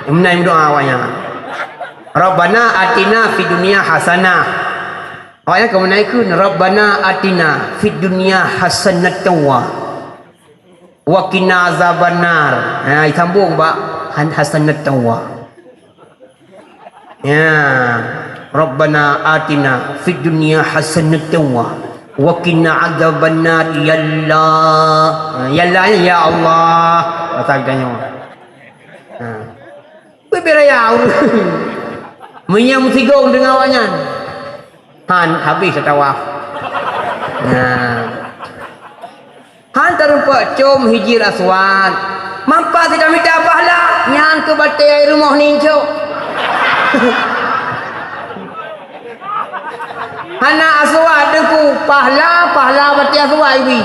Umnai doa awaknya. Rabbana atina fid dunya hasanah. Awaknya kamu naikkan Rabbana atina fid dunya hasanatan wa qina azabannar. Nah, sambung Pak hasanatan wa. Ya, Rabbana atina fid dunya hasanatan wa qina azabannar ya Allah. Ya Allah ya Allah. Katanya. Nah. Beraya urus. Menyam sigong dengan awaknya. Han habis tawaf. Nah. Han terumpak com Hijir Aswad. Mampa tidak minta pahala. Nyan ke batai rumah ninco. Hana Aswad deku pahala batai Aswad ibi.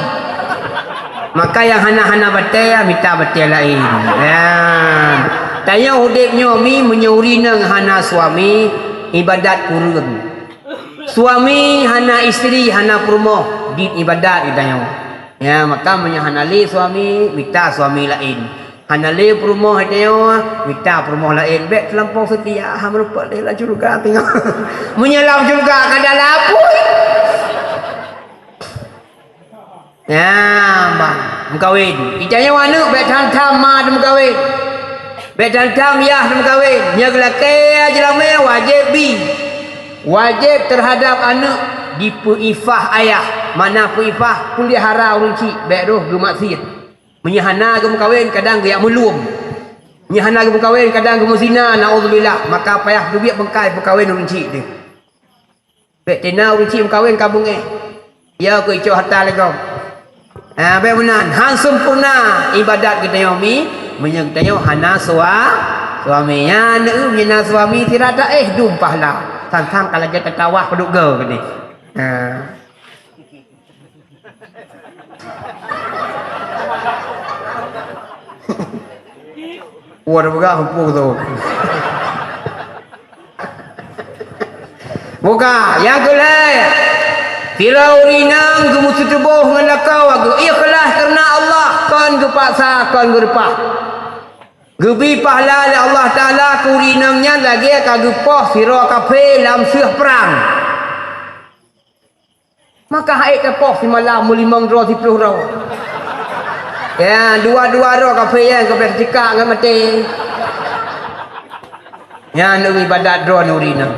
Maka yang hana batai minta batai lain. Ya. Tanya hudipnya mi menyuri nang hana suami ibadat kurun. Suami hana isteri hana perumah di ibadat ditanya. Ya maka menyahanali suami minta suami lain. Hanali perumah ditanya minta perumah lain. Bek terlampau setia ha merupak dia lah juga tengok. Menyelam juga ke dalam apui. Ya bang mengkawin. Ditanya mana bek tantam ma dem kawin. Bek tantam ya dem kawin. Nya gelake jelame wajib bi. Wajib terhadap anak dipuifah ayah. Mana puifah pelihara orang cik baik roh ge maksiat. Menyahana ge kawin kadang ge melum. Menyahana ge kawin kadang ge zina naudzubillah. Maka payah duit bengkai berkawin orang cik dia. Baik tena orang cik berkawin kabung Ya ko ico harta lego. Baik menan han sempurna ibadat kita yomi menyang tayo hana suaminya ne menyana suami tirada dum pahala. Tantang kalau kita tawah peduk ge ni. Wah, buka hukum tu. Buka, yang kelai. Firau rinang ke musuh tubuh menakau aku. Ikhlas kerana Allah. Kan ke paksa, kan ke repah. Gebi pahala Allah Ta'ala kurinangnya lagi kagupah sirah kafe dalam syuh perang. Maka haid kapok si malam mulimang ro 10 ro. Ya, dua-dua ro kafe yang kafe cekak ngam mati. Ya, nu ibadat ro nurina.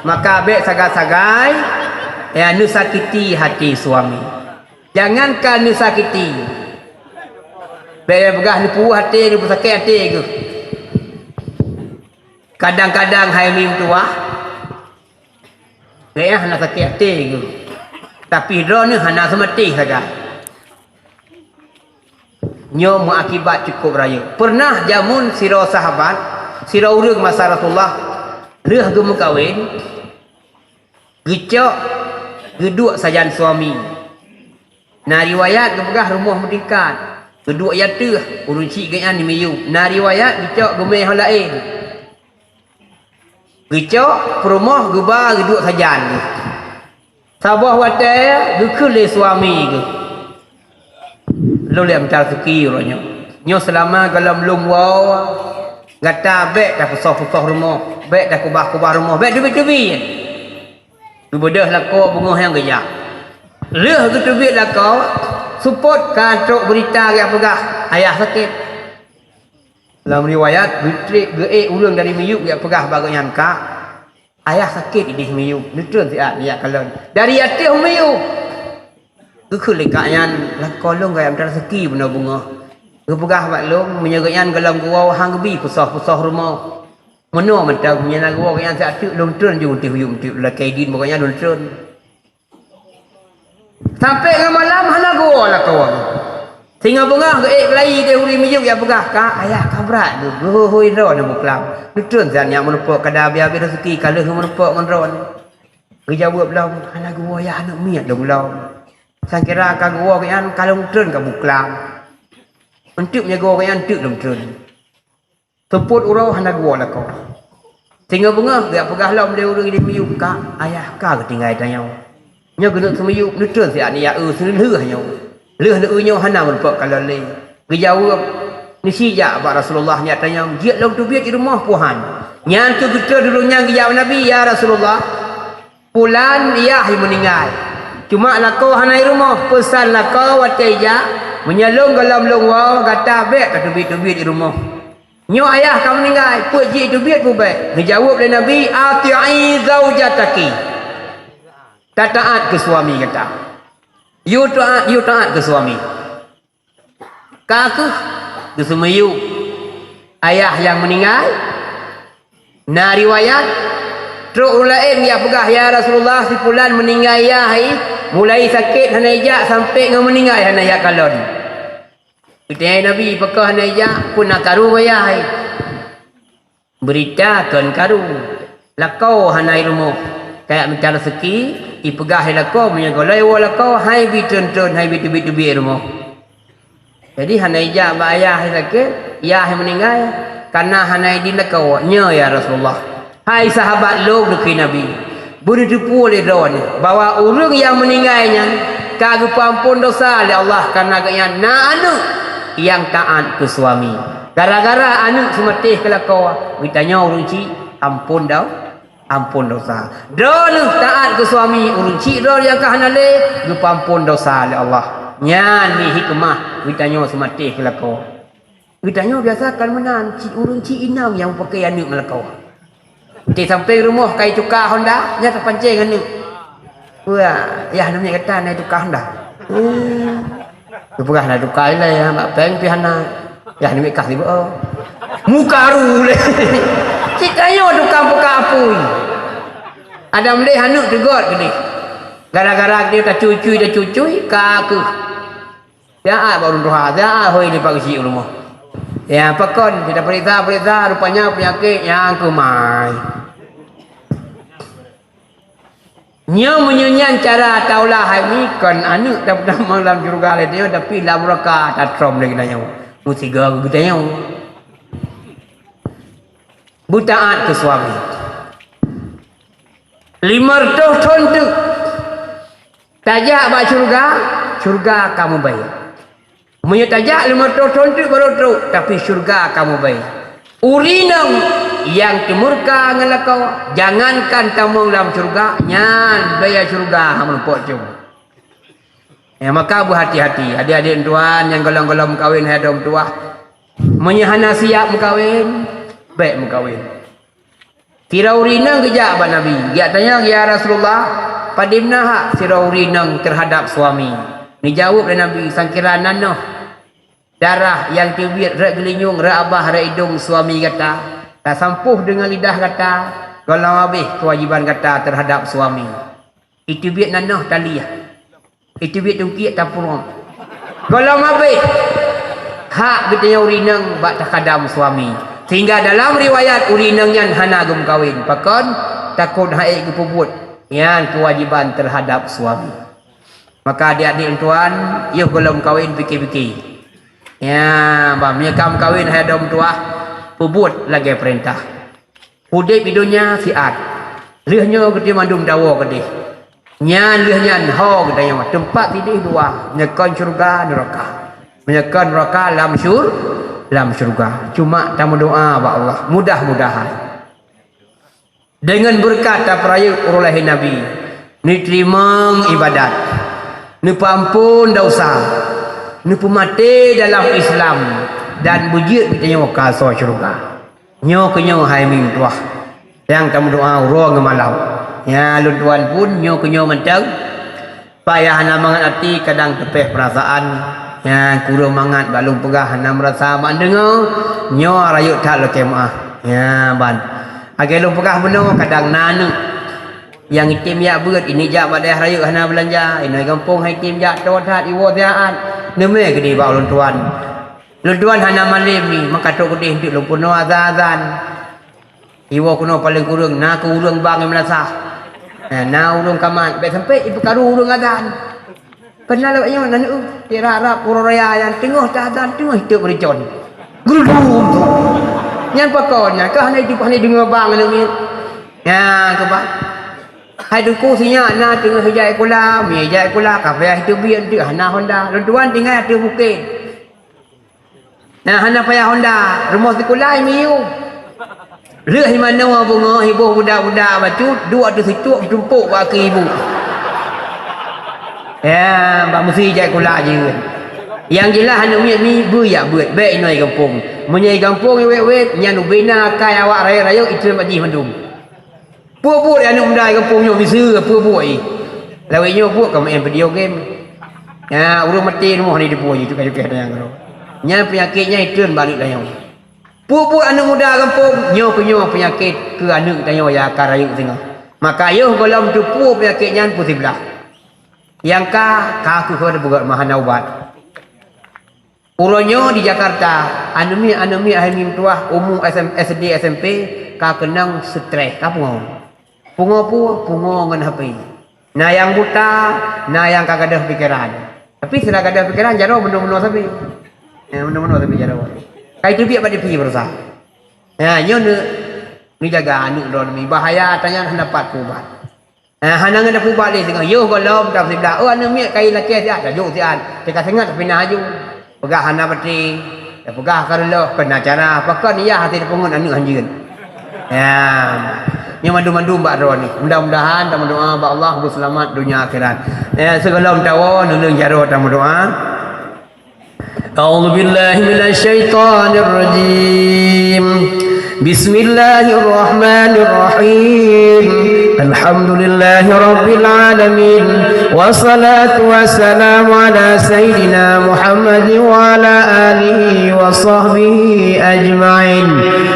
Maka bek sagai-sagai ya nu sakiti hati suami. Jangankan nu sakiti. Bek begah ni puas hati ni sakit hati ke. Kadang-kadang hai mim tua. Bek nak sakit hati ke. Tapi ro ni hana semati saja. Nyo mengakibat cukup raya. Pernah jamun sira sahabat, sira urang masa Rasulullah reuh gemu kawin. Gecok geduk sajan suami. Nah riwayat gebegah rumah mendekat. Geduk ya teuh urun cik ganyan ni miyu. Nah riwayat gecok gemeh hal lain. Gecok perumah geba geduk sajan. Sabah watai gekul le suami ke. Lo le mental seki orangnya. Nyo selama dalam lum wau gata bek dah pusah-pusah rumah, bek dah kubah-kubah rumah, bek duit-duit. Tu bodoh lako bunga yang gaya. Leh ke duit lako support kantok berita ke apagah ayah sakit. Dalam riwayat bitrik ge urang dari miyuk ge apagah bagian ka. Ayah sakit ini miyuk, nutun siat dia kalon. Dari hati miyuk. Gekul lekakyan lakolong gaya antara seki benar bunga. Gepegah baklong menyegakyan galam gua hang gebi pusah-pusah rumah. Meno mentau punya gua yang satu lontron je untuk huyum tu lakai din pokoknya lontron. Sampai ke malam hana gua lah kawan. Sehingga bunga ke belai dia uri miyuk ya pegah ka ayah kabrat tu. Hoi ro na buklam. Lontron san yang menepok kada biar rezeki kalau menepok menron. Gejawab belum hana gua ya anak miat dah belum. Saya kira akan gua kan kalau lontron ka buklam. Untuk menjaga orang yang untuk lontron. Temput urau hana gua lah kau. Sehingga bunga dia pegah lam dia uri dia miyuk ka ayah ka ketinggal tanya. Nya guna semiyuk lontron siat ni ya seleuh nya. Leuh le unyo hana menpok kalau le. Gejawab ni sijak ba Rasulullah nya tanya, "Jiat long tu biat di rumah puhan." Nyan tu betul dulu nyang gejawab Nabi, "Ya Rasulullah, pulan ia meninggal. Cuma lakau hanai rumah, pesan lakau wateja menyalung dalam longwau kata bek ka tubit-tubit di rumah. Nyo ayah kamu meninggal, put ji tubit pu bek." Dijawab oleh Nabi, "Ati'i zaujataki." Taat ke suami kata. You taat ke suami. Kaku kesumayu ayah yang meninggal. Nah riwayat teruk lain ya pegah ya Rasulullah si fulan meninggal ya mulai sakit hanajak sampai ngau meninggal hanajak kalon. Kita Nabi pekah hanajak pun nak karu bayai. Beritakan karu. Lakau hanai rumah. Kayak minta rezeki, ipegah lakau menyaga lewa lakau hai bitun-tun hai bit-bit rumah. Jadi hanai jak ba ayah sakit, ya meninggal karena hanai di lakau nya ya Rasulullah. Hai sahabat lo dekat Nabi. Beri tipu oleh dawan bahwa orang yang meninggalnya kagak ampun dosa oleh Allah karena gaya na anu yang taat ke suami. Gara-gara anu semetih ke lakau, ditanya orang cik ampun dah. Ampun dosa. Dulu taat ke suami urun cik ro yang kahanale gepampun dosa oleh Allah. Nyan ni hikmah ditanya sematih kelakau. Ditanya biasakan menan cik urun cik inang yang pakai anak melakau. Ti sampai rumah kai tukar Honda nya terpancing anak. Wah, ya namanya kata naik tukar Honda. Berpegah nak tukar lah ya mak peng pihana. Ya ni mek kasih oh. Muka ru le. Cik kayo tukang buka apui. Ada mleh hanuk tegot gini. Gara-gara dia tak cucui kaku. Ya baru doa, ya hoi ni pagi si rumah. Ya pakon kita periksa rupanya penyakit yang kumai. Nya menyanyian cara taulah hai ni kan anu dapat malam juga le dia tapi la mereka tak trom lagi nanya. Musiga gudanya. Butaat ke suami 500 ton tu tajak bak syurga kamu baik punya tajak 500 ton tu baru tu tapi syurga kamu baik urinang yang timurka ngelakau jangankan tamung dalam syurga nyan bayar syurga hamun pok jom Maka berhati-hati adik-adik tuan yang golong-golong kahwin hai dom tuah. Menyahana siap mengkahwin, baik mengkahwin. Siraurina kejak abang Nabi. Dia tanya, ya Rasulullah, padimna hak siraurina terhadap suami. Ni jawab oleh Nabi, sangkira nanoh. Darah yang tibit, rak gelinyung, rak abah, rak hidung suami kata. Tak sampuh dengan lidah kata. Kalau habis kewajiban kata terhadap suami. Itu biat nanoh taliyah. Itu biat tungkiat tapurong. Kalau habis hak katanya urinang bak takadam suami. Sehingga dalam riwayat urinang yan hana gum kawin. Pakon takut haik kepubut. Yang kewajiban terhadap suami. Maka adik-adik tuan, yuk kalau kawin fikir-fikir. Ya, bang menyekam kawin hadam tuah pubut lagi perintah. Pudip hidupnya siat. Lihnya ke dia mandum dawa ke dia. Nyan lihnya ho ke dia tempat tidur dua. Menyekan syurga neraka. Menyekan neraka lam syurga. Cuma tamu doa ba Allah. Mudah-mudahan. Dengan berkat peraya urulahi Nabi. Ni terima ibadat. Ni pampun dosa. Ni pemati dalam Islam. Dan bujit kita nyawa kasar syurga. Nyo kenyo hai ming tuah. Yang tamu doa urang ngemalau. Ya lun tuan pun nyo kenyo mentang. Payah hana mangat hati kadang tepeh perasaan. Ya kurang mangat balung pegah hana merasa mak dengar. Nyo rayuk tak lo kemah. Ya ban. Agai lu pegah benar kadang nanu. Yang itim ya beut ini jak badai rayuk hana belanja. Ini kampung hai itim jak tohat iwo tiaan. Neme ke di ba lun tuan. Luduan hana malim ni maka tok gede hidup lumpuno azan. Iwo kuno paling kurang na ku urang bang melasa. Na urang kamat baik sampai ibu karu urang azan. Kenal awaknya nanu tira harap pura raya yang tengah tak azan tengah hidup bericon. Gulum. Yang pokoknya ke hana hidup hana dengar bang ni. Ya ke ba. Hai duku sinya na tengah hijai kula, mi hijai kula kafe hidup bian tu hana Honda. Luduan tinggal ada bukit. Nah, hana payah Honda, rumah sekolah miu. Leh di mana wa bunga ibu budak-budak bacu, dua tu situ tumpuk baki ibu. Ya, mbak mesti jai kula je. Yang jelas hana mi buya buat baik noi kampung. Menyai kampung wet-wet nyan ubina kai awak raya-raya itu majih mandum. Puak-puak anu mendai kampung nyo bisu puak-puak i. Lawe nyo puak kam main video game. Ya, urang mati rumah ni dipuak itu kajuk yang karo. Nya penyakitnya itu balik dah yang. Pupu anak muda kampung nyo penyo penyakit ke anak tanya ya karayuk tengah. Maka yo golong tupu penyakitnya putih belah. Yang ka aku kau buat mahana ubat. Uronyo di Jakarta anemi ahli tuah umum SD SMP ka kenang stres ka pungo ngan HP. Nah yang buta, nah yang kagadah pikiran. Tapi sila kagadah pikiran jaro benda-benda sapi. Ya mana-mana tapi jaro. Kai tu biar pada pergi berusaha. Ya nyo ni jaga anu ron mi bahaya tanya dapat ubat. Hana ngada ubat ni tengah yo golom tak sibla. Oh anu mi kai laki dia ada jong sian. Teka sengat tapi nah aju. Pegah hana peti. Ya pegah karelo kena cara pakon ya hati pungun anu anjeun. Ya. Nyo mandu-mandu mbak ron ni. Mudah-mudahan tamu doa ba Allah berselamat dunia akhirat. Ya segelom tawo nulung jaro tamu doa. أعوذ بالله من الشيطان الرجيم بسم الله الرحمن الرحيم الحمد لله رب العالمين والصلاة والسلام على سيدنا محمد وعلى آله وصحبه أجمعين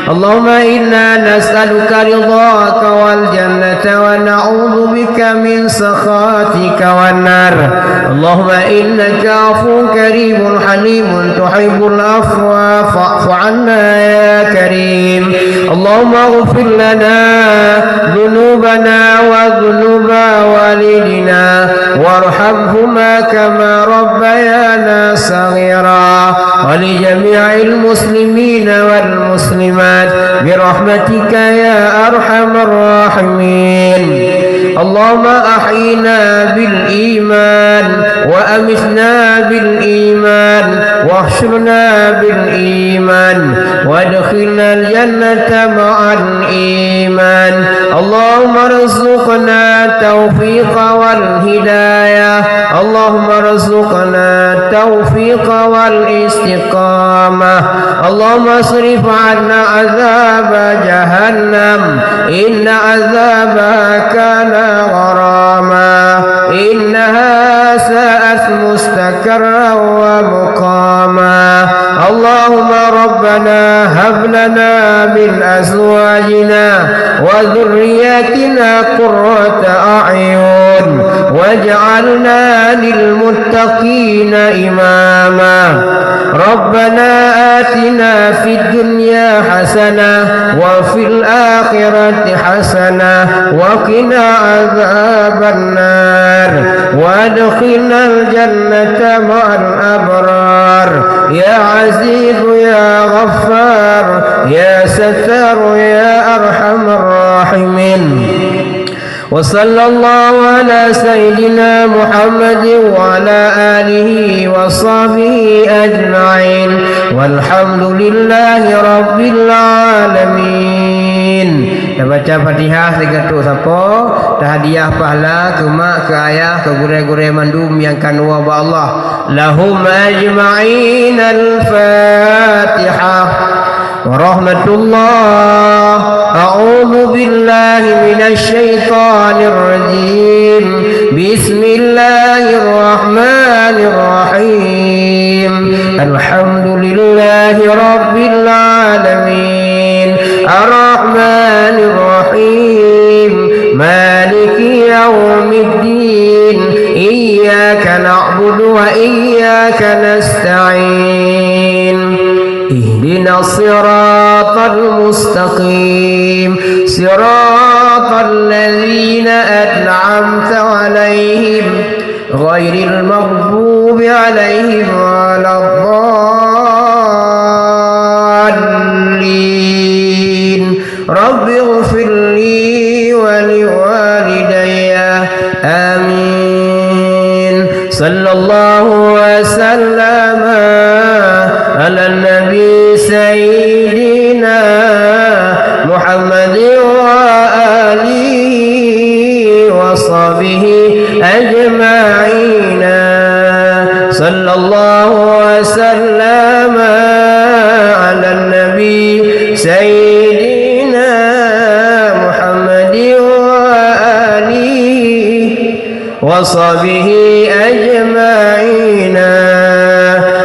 اللهم إنا نسألك رضاك والجنة ونعوذ بك من سخطك والنار اللهم إنك عفو كريم حليم تحب العفو فاعف عنا يا كريم اللهم اغفر لنا ذنوبنا وذنوب والدنا وارحمهما كما ربيانا صغيرا ولجميع المسلمين والمسلمات برحمتك يا أرحم الراحمين اللهم أحينا بالإيمان وأمتنا بالإيمان واحشرنا بالإيمان وادخلنا الجنة مع الإيمان اللهم ارزقنا التوفيق والهداية اللهم ارزقنا التوفيق والاستقامة اللهم اصرف عنا عذاب جهنم إن عذابها كان غراما إنها ساءت مستقرا ومقاما اللهم ربنا هب لنا من أزواجنا وذرياتنا قرة أعين واجعلنا للمتقين إماما ربنا آتنا في الدنيا حسنة وفي الآخرة حسنة وقنا عذاب النار وادخلنا الجنة مع الأبرار يا عزيز يا غفار يا ستار يا أرحم الراحمين وصلى الله على سيدنا محمد وعلى آله وصحبه أجمعين والحمد لله رب العالمين. Dah baca Fatihah segatuk siapa, dah hadiah pahala ke mak, ke ayah, ke gure-gure mandum yang kanwa ba Allah. Lahum ajma'in al-Fatihah. ورحمة الله أعوذ بالله من الشيطان الرجيم بسم الله الرحمن الرحيم الحمد لله رب العالمين الرحمن الرحيم مالك يوم الدين إياك نعبد وإياك نستعين اهدنا الصراط المستقيم صراط الذين أنعمت عليهم غير المغضوب عليهم ولا الضالين رب اغفر لي ولوالدي آمين صلى الله وسلم على النبي سيدنا محمد وآله وصحبه أجمعين صلى الله وسلم على النبي سيدنا محمد وآله وصحبه أجمعين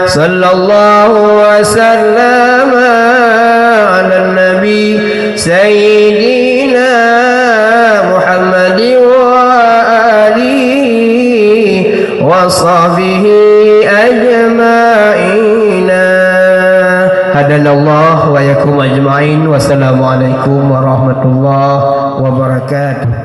صلى الله وسلم على النبي سيدنا محمد وآله وصحبه أجمعين هدانا الله وإياكم أجمعين والسلام عليكم ورحمة الله وبركاته.